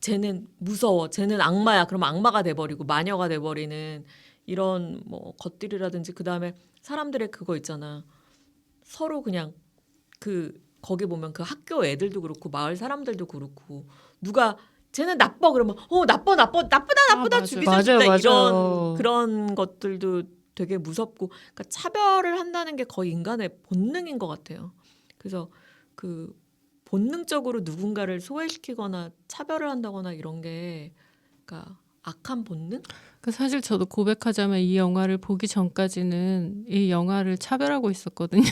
쟤는 무서워, 쟤는 악마야, 그러면 악마가 돼버리고 마녀가 돼버리는 이런 뭐 것들이라든지, 그다음에 사람들의 그거 있잖아. 서로 그냥 거기 보면 그 학교 애들도 그렇고 마을 사람들도 그렇고, 누가 쟤는 나빠 그러면 나쁘다 맞아요. 죽이자 맞아요. 이런 그런 것들도 되게 무섭고, 그러니까 차별을 한다는 게 거의 인간의 본능인 것 같아요. 그래서 그 본능적으로 누군가를 소외시키거나 차별을 한다거나 이런 게, 그러니까 악한 본능? 사실 저도 고백하자면 이 영화를 보기 전까지는 이 영화를 차별하고 있었거든요.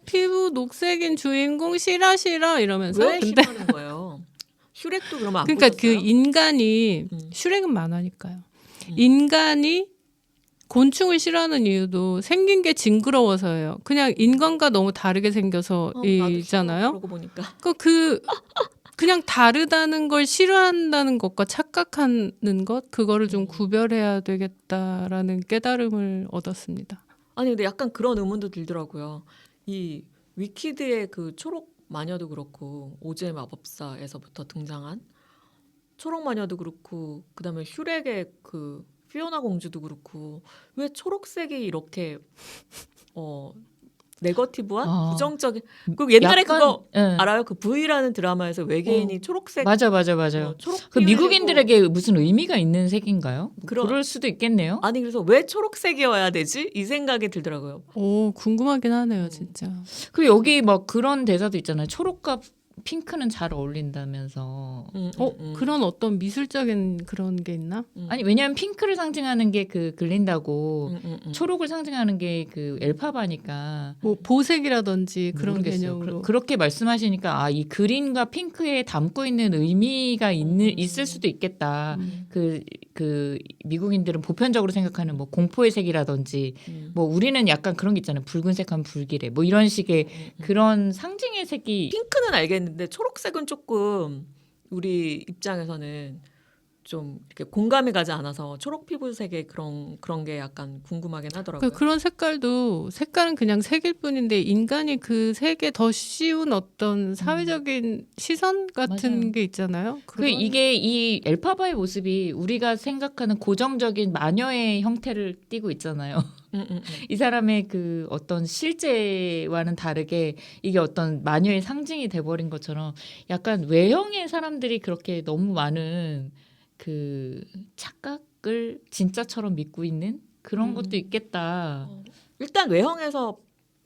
피부 녹색인 주인공 싫어 이러면서. 왜 싫어하는 거예요? 슈렉도 그러면 안 그러니까 보셨어요? 그 인간이 슈렉은 만화니까요. 인간이 곤충을 싫어하는 이유도 생긴 게 징그러워서예요. 그냥 인간과 너무 다르게 생겨서 나도 싫어, 이잖아요. 그러고 보니까. 그냥 다르다는 걸 싫어한다는 것과 착각하는 것, 그거를 좀 구별해야 되겠다라는 깨달음을 얻었습니다. 아니 근데 약간 그런 의문도 들더라고요. 이 위키드의 그 초록 마녀도 그렇고, 오즈의 마법사에서부터 등장한 초록 마녀도 그렇고, 그다음에 슈렉의 그 피오나 공주도 그렇고, 왜 초록색이 이렇게 네거티브한 부정적인, 그 옛날에 약간, 그거 예. 알아요? 그 V라는 드라마에서 외계인이 초록색 맞아요. 초록 그 피우려고- 미국인들에게 무슨 의미가 있는 색인가요? 그런- 그럴 수도 있겠네요. 아니 그래서 왜 초록색이어야 되지? 이 생각이 들더라고요. 오, 궁금하긴 하네요, 진짜. 그리고 여기 막 그런 대사도 있잖아요. 초록과 핑크는 잘 어울린다면서. 그런 어떤 미술적인 그런 게 있나? 아니 왜냐하면 핑크를 상징하는 게 그 글린다고 초록을 상징하는 게 그 엘파바니까. 뭐 보색이라든지 그런 모르겠어요. 개념으로. 그렇게 말씀하시니까 이 그린과 핑크에 담고 있는 의미가 있을 수도 있겠다. 그 미국인들은 보편적으로 생각하는 뭐 공포의 색이라든지 뭐 우리는 약간 그런 게 있잖아요. 붉은색하면 불길해. 뭐 이런 식의 그런 상징의 색이 핑크는 알겠는데 초록색은 조금 우리 입장에서는 좀 이렇게 공감이 가지 않아서 초록 피부색의 그런 게 약간 궁금하긴 하더라고요. 그런 색깔은 그냥 색일 뿐인데 인간이 그 색에 더 씌운 어떤 사회적인 시선 같은 맞아요. 게 있잖아요. 이게 이 엘파바의 모습이 우리가 생각하는 고정적인 마녀의 형태를 띠고 있잖아요. 이 사람의 그 어떤 실제와는 다르게 이게 어떤 마녀의 상징이 돼버린 것처럼 약간 외형의 사람들이 그렇게 너무 많은 그 착각을 진짜처럼 믿고 있는 그런 것도 있겠다. 일단 외형에서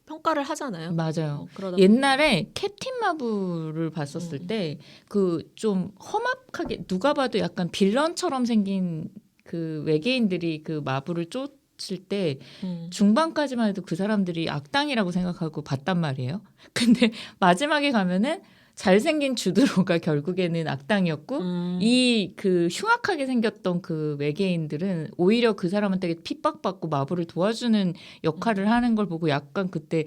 평가를 하잖아요. 맞아요. 그러다 옛날에 캡틴 마블을 봤었을 때 그 좀 험악하게 누가 봐도 약간 빌런처럼 생긴 그 외계인들이 그 마블을 쫓을 때 중반까지만 해도 그 사람들이 악당이라고 생각하고 봤단 말이에요. 근데 마지막에 가면은 잘생긴 주드로가 결국에는 악당이었고 이 그 흉악하게 생겼던 그 외계인들은 오히려 그 사람한테 핍박받고 마블을 도와주는 역할을 하는 걸 보고 약간 그때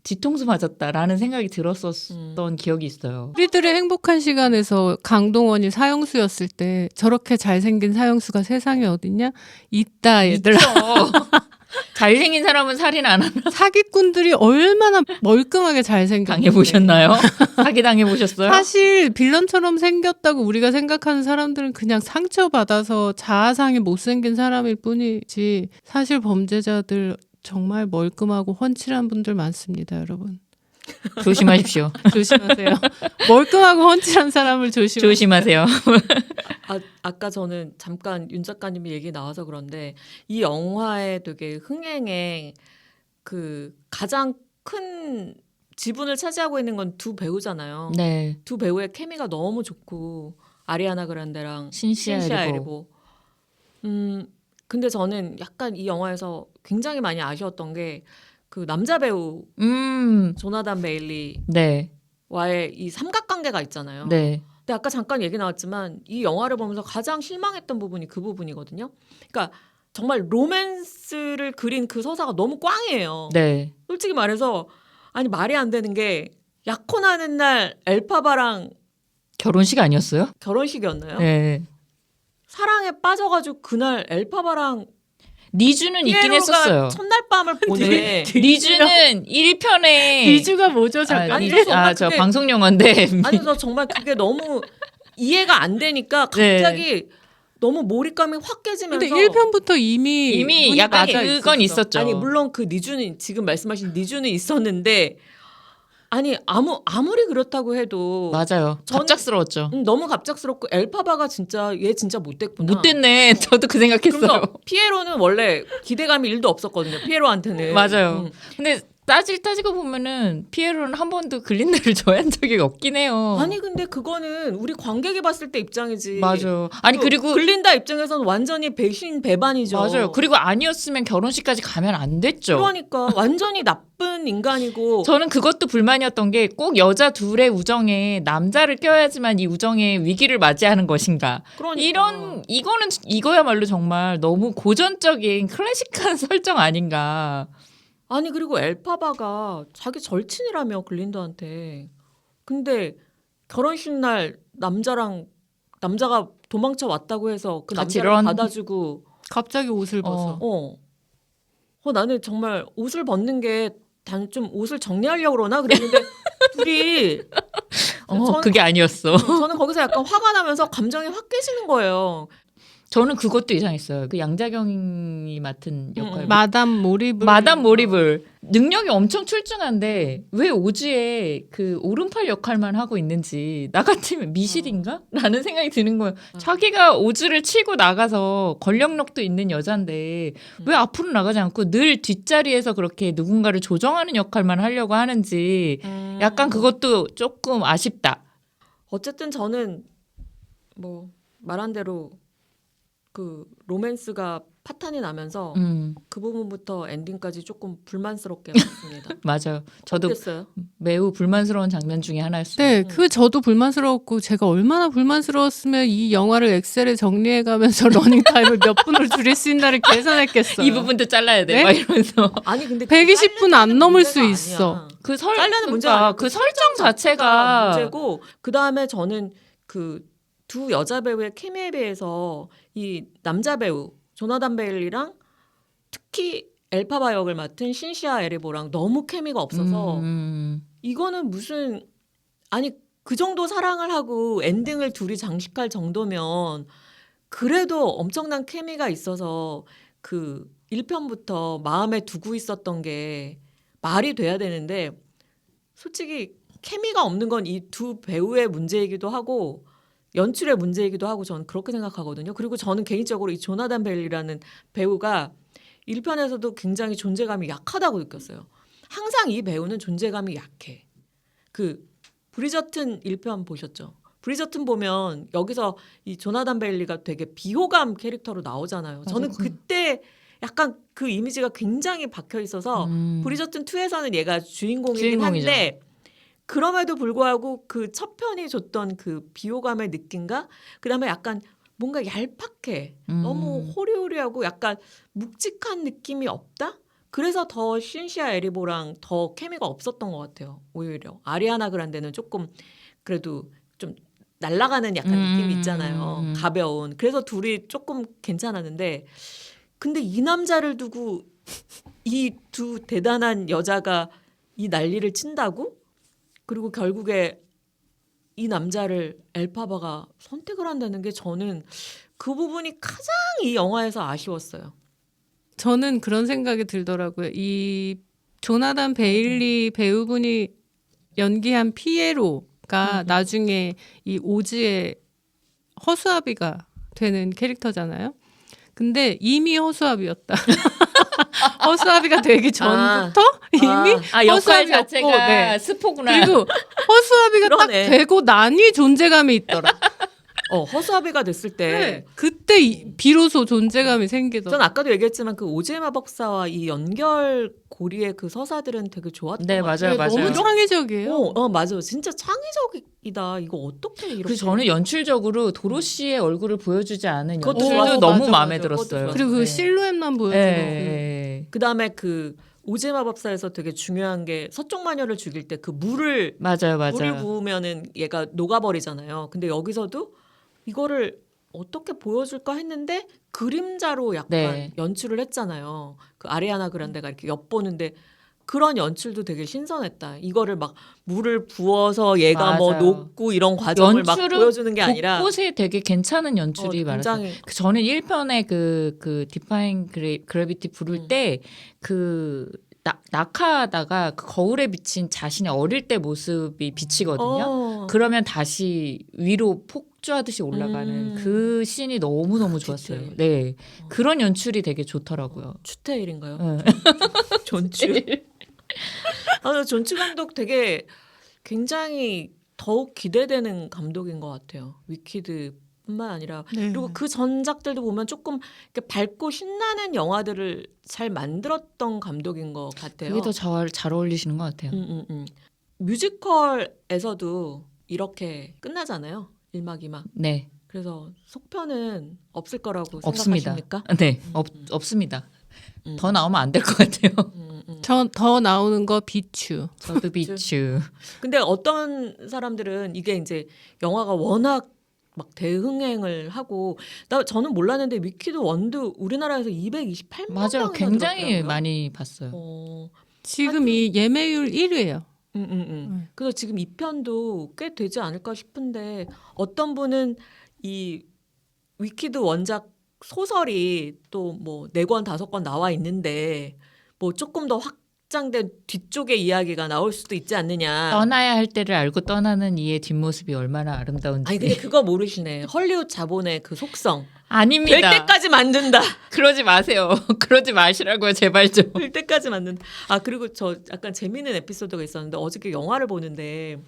뒤통수 맞았다라는 생각이 들었었던 기억이 있어요. 우리들의 행복한 시간에서 강동원이 사형수였을 때 저렇게 잘생긴 사형수가 세상에 어딨냐? 있다 얘들아. 있죠. 잘생긴 사람은 살인 안 하나? 사기꾼들이 얼마나 멀끔하게 잘생겼는데. 당해보셨나요? 사기 당해보셨어요? 사실 빌런처럼 생겼다고 우리가 생각하는 사람들은 그냥 상처받아서 자아상이 못생긴 사람일 뿐이지 사실 범죄자들 정말 멀끔하고 훤칠한 분들 많습니다, 여러분. 조심하십시오. 조심하세요. 멀끔하고 훤칠한 사람을 조심하세요. 아까 저는 잠깐 윤 작가님이 얘기 나와서 그런데 이 영화의 되게 흥행에 그 가장 큰 지분을 차지하고 있는 건 두 배우잖아요. 네. 두 배우의 케미가 너무 좋고 아리아나 그란데랑 신시아 에리보. 근데 저는 약간 이 영화에서 굉장히 많이 아쉬웠던 게 그 남자 배우 조나단 베일리와의 네. 이 삼각관계가 있잖아요. 네. 근데 아까 잠깐 얘기 나왔지만 이 영화를 보면서 가장 실망했던 부분이 그 부분이거든요. 그러니까 정말 로맨스를 그린 그 서사가 너무 꽝이에요. 네. 솔직히 말해서 아니 말이 안 되는 게 약혼하는 날 엘파바랑 결혼식 아니었어요? 결혼식이었나요? 네. 사랑에 빠져가지고 그날 엘파바랑 니주는 있긴 피에로가 했었어요. 첫날 밤을 보내. 니주는 1편에 니주가 뭐죠, 잠깐? 아니, 정말 저 그게- 방송 용어인데 아니 저 정말 그게 너무 이해가 안 되니까 네. 갑자기 너무 몰입감이 확 깨지면서 근데 1편부터 이미 눈이 약간 맞아 그건 있었어. 있었죠. 아니 물론 그 니주는 지금 말씀하신 니주는 있었는데 아니 아무리 그렇다고 해도 맞아요. 저는- 갑작스러웠죠. 너무 갑작스럽고 엘파바가 진짜 얘 진짜 못됐구나. 못됐네. 저도 그 생각했어요. 그래서 피에로는 원래 기대감이 1도 없었거든요. 피에로한테는. 맞아요. 근데 따지고 보면은 피에로는 한 번도 글린다를 좋아한 적이 없긴 해요. 아니 근데 그거는 우리 관객이 봤을 때 입장이지. 맞아요. 아니 그리고 글린다 입장에서는 완전히 배신 배반이죠. 맞아요. 그리고 아니었으면 결혼식까지 가면 안 됐죠. 그러니까 완전히 나쁜 인간이고. 저는 그것도 불만이었던 게 꼭 여자 둘의 우정에 남자를 껴야지만 이 우정의 위기를 맞이하는 것인가. 그러니까. 이거야말로 정말 너무 고전적인 클래식한 설정 아닌가. 아니 그리고 엘파바가 자기 절친이라며 글린다한테. 근데 결혼식 날 남자가 도망쳐 왔다고 해서 그 같이 남자를 런. 받아주고 갑자기 옷을 벗어. 나는 정말 옷을 벗는 게 좀 옷을 정리하려고 그러나 그랬는데 둘이 그게 아니었어. 저는 거기서 약간 화가 나면서 감정이 확 깨지는 거예요. 저는 그것도 이상했어요. 그 양자경이 맡은 역할. 마담 모리블. 마담 모리블. 능력이 엄청 출중한데 왜 오즈에 그 오른팔 역할만 하고 있는지 나 같으면 미실인가? 라는 생각이 드는 거예요. 자기가 오즈를 치고 나가서 권력력도 있는 여잔데 왜 앞으로 나가지 않고 늘 뒷자리에서 그렇게 누군가를 조정하는 역할만 하려고 하는지 약간 그것도 조금 아쉽다. 어쨌든 저는 뭐 말한 대로 그 로맨스가 파탄이 나면서 그 부분부터 엔딩까지 조금 불만스럽게 봤습니다. 맞아요. 저도 어땠어요? 매우 불만스러운 장면 중에 하나였어요. 네, 그 저도 불만스러웠고 제가 얼마나 불만스러웠으면 이 영화를 엑셀에 정리해가면서 러닝타임을 몇 분을 줄일 수 있나를 계산했겠어요. 이 부분도 잘라야 돼. 네? 막 이러면서. 아니 근데 120분 안 넘을 수 문제가 있어. 아니야. 그 잘라는 문제가 아니라 그 설정 자체가 문제고 그 다음에 저는 그 두 여자 배우의 케미에 비해서 이 남자 배우 조나단 베일리랑 특히 엘파바 역을 맡은 신시아 에리보랑 너무 케미가 없어서 이거는 무슨 아니 그 정도 사랑을 하고 엔딩을 둘이 장식할 정도면 그래도 엄청난 케미가 있어서 그 1편부터 마음에 두고 있었던 게 말이 돼야 되는데 솔직히 케미가 없는 건 이 두 배우의 문제이기도 하고 연출의 문제이기도 하고 저는 그렇게 생각하거든요. 그리고 저는 개인적으로 이 조나단 베일리라는 배우가 1편에서도 굉장히 존재감이 약하다고 느꼈어요. 항상 이 배우는 존재감이 약해. 그 브리저튼 1편 보셨죠? 브리저튼 보면 여기서 이 조나단 베일리가 되게 비호감 캐릭터로 나오잖아요. 저는 그때 약간 그 이미지가 굉장히 박혀 있어서 브리저튼 2에서는 얘가 주인공이긴 한데 그럼에도 불구하고 그 첫 편이 줬던 그 비호감의 느낌과 그다음에 약간 뭔가 얄팍해. 너무 호리호리하고 약간 묵직한 느낌이 없다? 그래서 더 신시아 에리보랑 더 케미가 없었던 것 같아요. 오히려 아리아나 그란데는 조금 그래도 좀 날아가는 약간 느낌이 있잖아요. 가벼운. 그래서 둘이 조금 괜찮았는데 근데 이 남자를 두고 이 두 대단한 여자가 이 난리를 친다고? 그리고 결국에 이 남자를 엘파바가 선택을 한다는 게 저는 그 부분이 가장 이 영화에서 아쉬웠어요. 저는 그런 생각이 들더라고요. 이 조나단 베일리 배우분이 연기한 피에로가 나중에 이 오즈의 허수아비가 되는 캐릭터잖아요. 근데 이미 허수아비였다. 허수아비가 되기 전부터 이미 역할 허수아비였고, 자체가 네. 스포구나. 그리고 허수아비가 그러네. 딱 되고 나니 존재감이 있더라. 허수아비가 됐을 때 네. 그때 비로소 존재감이 생기더라. 전 아까도 얘기했지만 그 오즈의 마법사와 이 연결고리의 그 서사들은 되게 좋았던 네, 것 같아요. 맞아요. 너무 창의적이에요. 맞아요. 진짜 창의적이다. 이거 어떻게 이렇게? 그래서 저는 연출적으로 도로시의 얼굴을 보여주지 않은 그것도 연출도 좋았어. 너무 맞아, 마음에 맞아. 그것도 들었어요. 좋았어. 그리고 그 네. 실루엣만 보여주고 네. 그다음에 그 오즈의 마법사에서 되게 중요한 게 서쪽 마녀를 죽일 때 그 물을 맞아요. 부으면은 얘가 녹아버리잖아요. 근데 여기서도 이거를 어떻게 보여줄까 했는데 그림자로 약간 네. 연출을 했잖아요. 그 아리아나 그란데가 이렇게 엿보는데 그런 연출도 되게 신선했다. 이거를 막 물을 부어서 얘가 뭐 맞아요. 녹고 이런 과정을 막 연출은 보여주는 게 아니라 곳곳에 되게 괜찮은 연출이 많았어요. 굉장히 저는 1편에 그 디파인 그래비티 부를 때 그 낙하하다가 그 거울에 비친 자신의 어릴 때 모습이 비치거든요. 그러면 다시 위로 폭주하듯이 올라가는 그 씬이 너무너무 좋았어요. 디테일. 네. 그런 연출이 되게 좋더라고요. 추테일인가요? 네. 존추. 존추 감독 되게 굉장히 더욱 기대되는 감독인 것 같아요. 위키드뿐만 아니라 네. 그리고 그 전작들도 보면 조금 이렇게 밝고 신나는 영화들을 잘 만들었던 감독인 것 같아요. 그게 더 잘 어울리시는 것 같아요. 뮤지컬에서도 이렇게 끝나잖아요. 1막 2막. 네. 그래서 속편은 없을 거라고 없습니다. 생각하십니까? 네. 없습니다. 더 나오면 안 될 것 같아요. 더 나오는 거 비추. 저도 비추. 근데 어떤 사람들은 이게 이제 영화가 워낙 막 대흥행을 하고 저는 몰랐는데 위키드 원도 우리나라에서 228만 맞아요. 명이나 굉장히 들었더라고요. 많이 봤어요. 지금 이 예매율 1위예요. 그래서 지금 2편도 꽤 되지 않을까 싶은데 어떤 분은 이 위키드 원작 소설이 또 뭐 4권 5권 나와 있는데 뭐 조금 더 확장된 뒤쪽의 이야기가 나올 수도 있지 않느냐. 떠나야 할 때를 알고 떠나는 이의 뒷모습이 얼마나 아름다운지. 아니 근데 그거 모르시네. 헐리우드 자본의 그 속성. 아닙니다. 될 때까지 만든다. 그러지 마세요. 그러지 마시라고요. 제발 좀. 될 때까지 만든다. 그리고 저 약간 재미있는 에피소드가 있었는데 어저께 영화를 보는데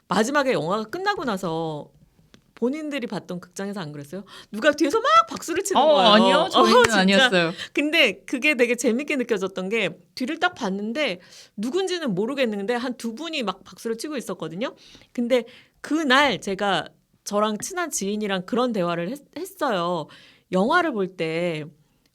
마지막에 영화가 끝나고 나서 본인들이 봤던 극장에서 안 그랬어요? 누가 뒤에서 막 박수를 치는 거예요. 아니요. 저희는 진짜. 아니었어요. 근데 그게 되게 재밌게 느껴졌던 게 뒤를 딱 봤는데 누군지는 모르겠는데 한 2분이 막 박수를 치고 있었거든요. 근데 그날 제가 저랑 친한 지인이랑 그런 대화를 했어요. 영화를 볼 때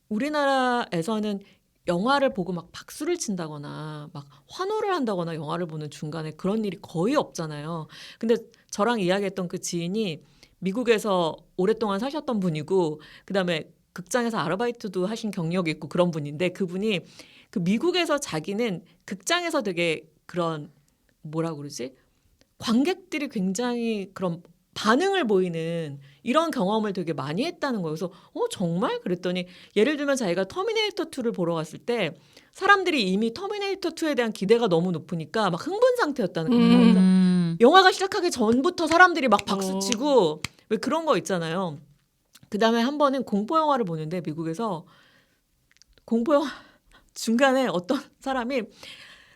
우리나라에서는 영화를 보고 막 박수를 친다거나 막 환호를 한다거나 영화를 보는 중간에 그런 일이 거의 없잖아요. 근데 저랑 이야기했던 그 지인이 미국에서 오랫동안 사셨던 분이고 그다음에 극장에서 아르바이트도 하신 경력이 있고 그런 분인데 그분이 그 미국에서 자기는 극장에서 되게 그런 뭐라 그러지? 관객들이 굉장히 그런 반응을 보이는 이런 경험을 되게 많이 했다는 거예요. 그래서 정말? 그랬더니 예를 들면 자기가 터미네이터 2를 보러 갔을 때 사람들이 이미 터미네이터 2에 대한 기대가 너무 높으니까 막 흥분 상태였다는 거예요. 그래서 영화가 시작하기 전부터 사람들이 막 박수치고 왜 그런 거 있잖아요. 그다음에 한 번은 공포 영화를 보는데 미국에서 공포 영화 중간에 어떤 사람이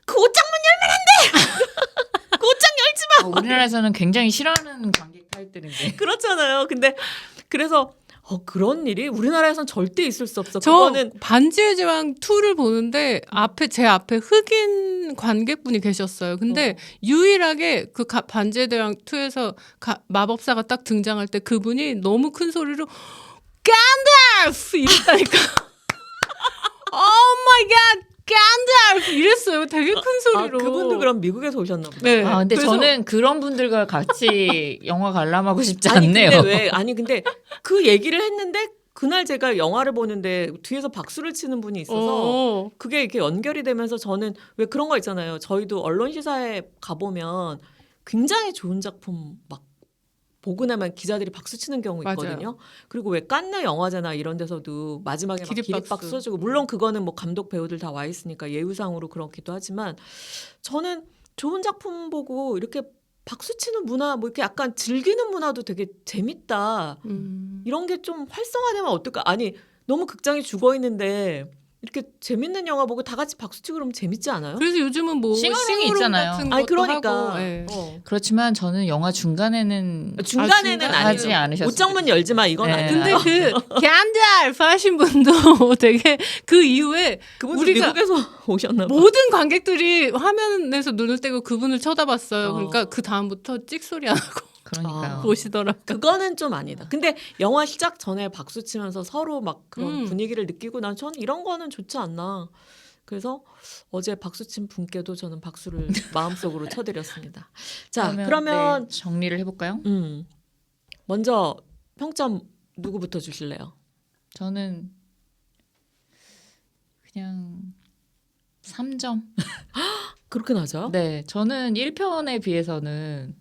그 옷장 문 열면 안 돼! 그 옷장 열지 마! 우리나라에서는 굉장히 싫어하는 관객 타입들인데. 그렇잖아요. 근데 그래서 그런 일이 우리나라에선 절대 있을 수 없어. 저 그거는 반지의 제왕 2를 보는데 제 앞에 흑인 관객분이 계셨어요. 근데 유일하게 그 반지의 제왕 2에서 마법사가 딱 등장할 때 그분이 너무 큰 소리로 간달프 이랬다니까. Oh my god, 깐달프 이랬어요. 되게 큰 소리로. 그분도 그럼 미국에서 오셨나 보다. 네. 아, 근데 그래서- 저는 그런 분들과 같이 영화 관람하고 싶지 아니 않네요. 근데 그 얘기를 했는데 그날 제가 영화를 보는데 뒤에서 박수를 치는 분이 있어서 그게 이렇게 연결이 되면서 저는 왜 그런 거 있잖아요. 저희도 언론 시사에 가보면 굉장히 좋은 작품 막 보고 나면 기자들이 박수 치는 경우 맞아요. 있거든요. 그리고 왜 깐느 영화제나 이런 데서도 마지막에 막 기립박수. 기립박수 써주고 물론 그거는 뭐 감독 배우들 다 와 있으니까 예우상으로 그렇기도 하지만 저는 좋은 작품 보고 이렇게 박수 치는 문화 뭐 이렇게 약간 즐기는 문화도 되게 재밌다. 이런 게 좀 활성화되면 어떨까? 아니 너무 극장이 죽어 있는데 이렇게 재밌는 영화 보고 다 같이 박수치고 그러면 재밌지 않아요? 그래서 요즘은 뭐 싱어롱이 있잖아요. 같은 아니 것도 그러니까 하고, 예. 그렇지는 저는 영화 중간에는 중간에는 중간- 아니죠. 하지 않으셨어요. 옷장문 열지 마 이건 네. 아니에요. 근데 그 깐달프 하신 분도 되게 그 이후에 그분 우리가 미국에서 오셨나 봐. 모든 관객들이 화면에서 눈을 떼고 그분을 쳐다봤어요. 어. 그러니까 그 다음부터 찍소리 안 하고 그러니까요. 보시더라고요. 그거는 좀 아니다. 근데 영화 시작 전에 박수 치면서 서로 막 그런 음. 분위기를 느끼고 난 전 이런 거는 좋지 않나. 그래서 어제 박수 친 분께도 저는 박수를 마음속으로 쳐드렸습니다. 자, 그러면 네, 정리를 해볼까요? 먼저 평점 누구부터 주실래요? 저는 그냥 3점. 그렇게 낮아요? 네, 저는 1편에 비해서는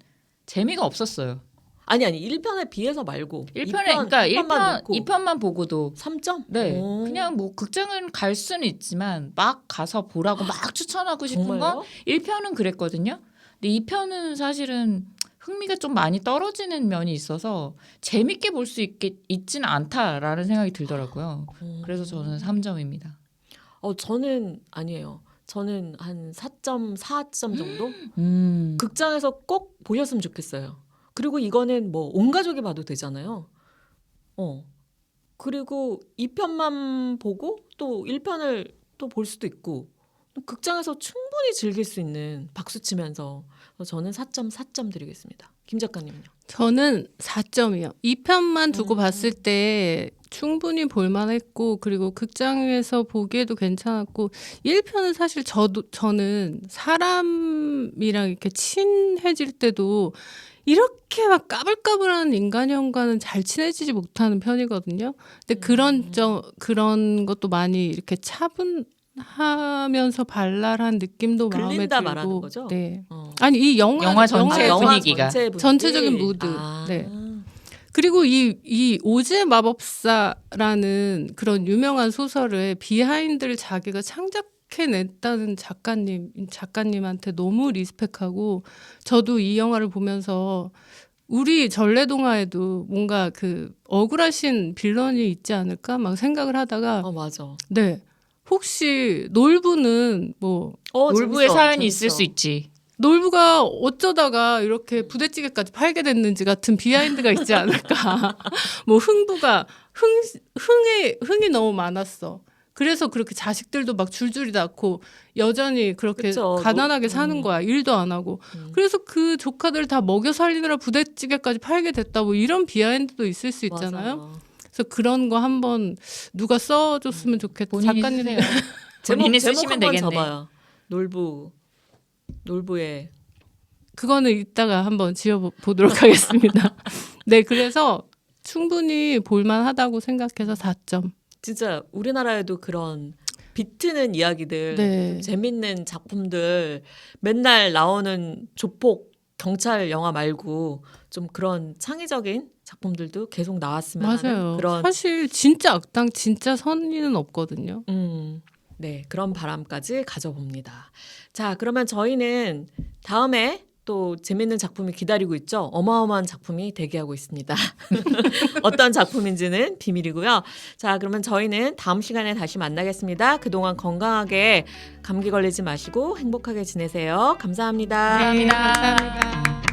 재미가 없었어요. 아니 1편에 비해서 말고 1편에 그러니까 2편만 보고도 3점? 네, 오. 그냥 뭐 극장은 갈 수는 있지만 막 가서 보라고 막 추천하고 싶은 건 정말요? 1편은 그랬거든요. 근데 2편은 사실은 흥미가 좀 많이 떨어지는 면이 있어서 재밌게 볼 수 있지는 않다라는 생각이 들더라고요. 그래서 저는 3점입니다. 저는 아니에요. 저는 한 4.4점 정도? 극장에서 꼭 보셨으면 좋겠어요. 그리고 이거는 뭐 온 가족이 봐도 되잖아요. 그리고 2편만 보고 또 1편을 또 볼 수도 있고 극장에서 충분히 즐길 수 있는 박수 치면서 저는 4.4점 드리겠습니다. 김 작가님은요? 저는 4점이요. 2편만 두고 봤을 때 충분히 볼만했고 그리고 극장에서 보기에도 괜찮았고 1편은 사실 저는 사람이랑 이렇게 친해질 때도 이렇게 막 까불까불한 인간형과는 잘 친해지지 못하는 편이거든요. 근데 그런 것도 많이 이렇게 차분하면서 발랄한 느낌도 마음에 글린다 들고. 말하는 거죠? 네. 아니 이 영화 전체 분위기가. 전체적인 무드. 네. 그리고 이 오즈의 마법사라는 그런 유명한 소설의 비하인드를 자기가 창작해냈다는 작가님한테 너무 리스펙하고 저도 이 영화를 보면서 우리 전래동화에도 뭔가 그 억울하신 빌런이 있지 않을까 막 생각을 하다가 맞아. 네. 혹시 놀부는 뭐 놀부의 재밌어, 사연이 재밌어. 있을 수 있지. 놀부가 어쩌다가 이렇게 부대찌개까지 팔게 됐는지 같은 비하인드가 있지 않을까. 뭐 흥이 너무 많았어. 그래서 그렇게 자식들도 막 줄줄이 낳고 여전히 그렇게 그쵸. 가난하게 사는 거야. 일도 안 하고. 그래서 그 조카들 다 먹여 살리느라 부대찌개까지 팔게 됐다. 뭐 이런 비하인드도 있을 수 있잖아요. 맞아. 그래서 그런 거 한번 누가 써줬으면 좋겠다. 본인이 작가님 쓰세요. 본인이 쓰시면 한번 되겠네. 잡아요. 놀부의 그거는 이따가 한번 지어보도록 하겠습니다. 네, 그래서 충분히 볼만하다고 생각해서 4점. 진짜 우리나라에도 그런 비트는 이야기들, 네. 좀 재밌는 작품들 맨날 나오는 조폭 경찰 영화 말고 좀 그런 창의적인 작품들도 계속 나왔으면 하는 맞아요. 그런 사실 진짜 악당, 진짜 선의는 없거든요. 네, 그런 바람까지 가져봅니다. 자, 그러면 저희는 다음에 또 재밌는 작품이 기다리고 있죠. 어마어마한 작품이 대기하고 있습니다. 어떤 작품인지는 비밀이고요. 자, 그러면 저희는 다음 시간에 다시 만나겠습니다. 그동안 건강하게 감기 걸리지 마시고 행복하게 지내세요. 감사합니다. 감사합니다. 감사합니다.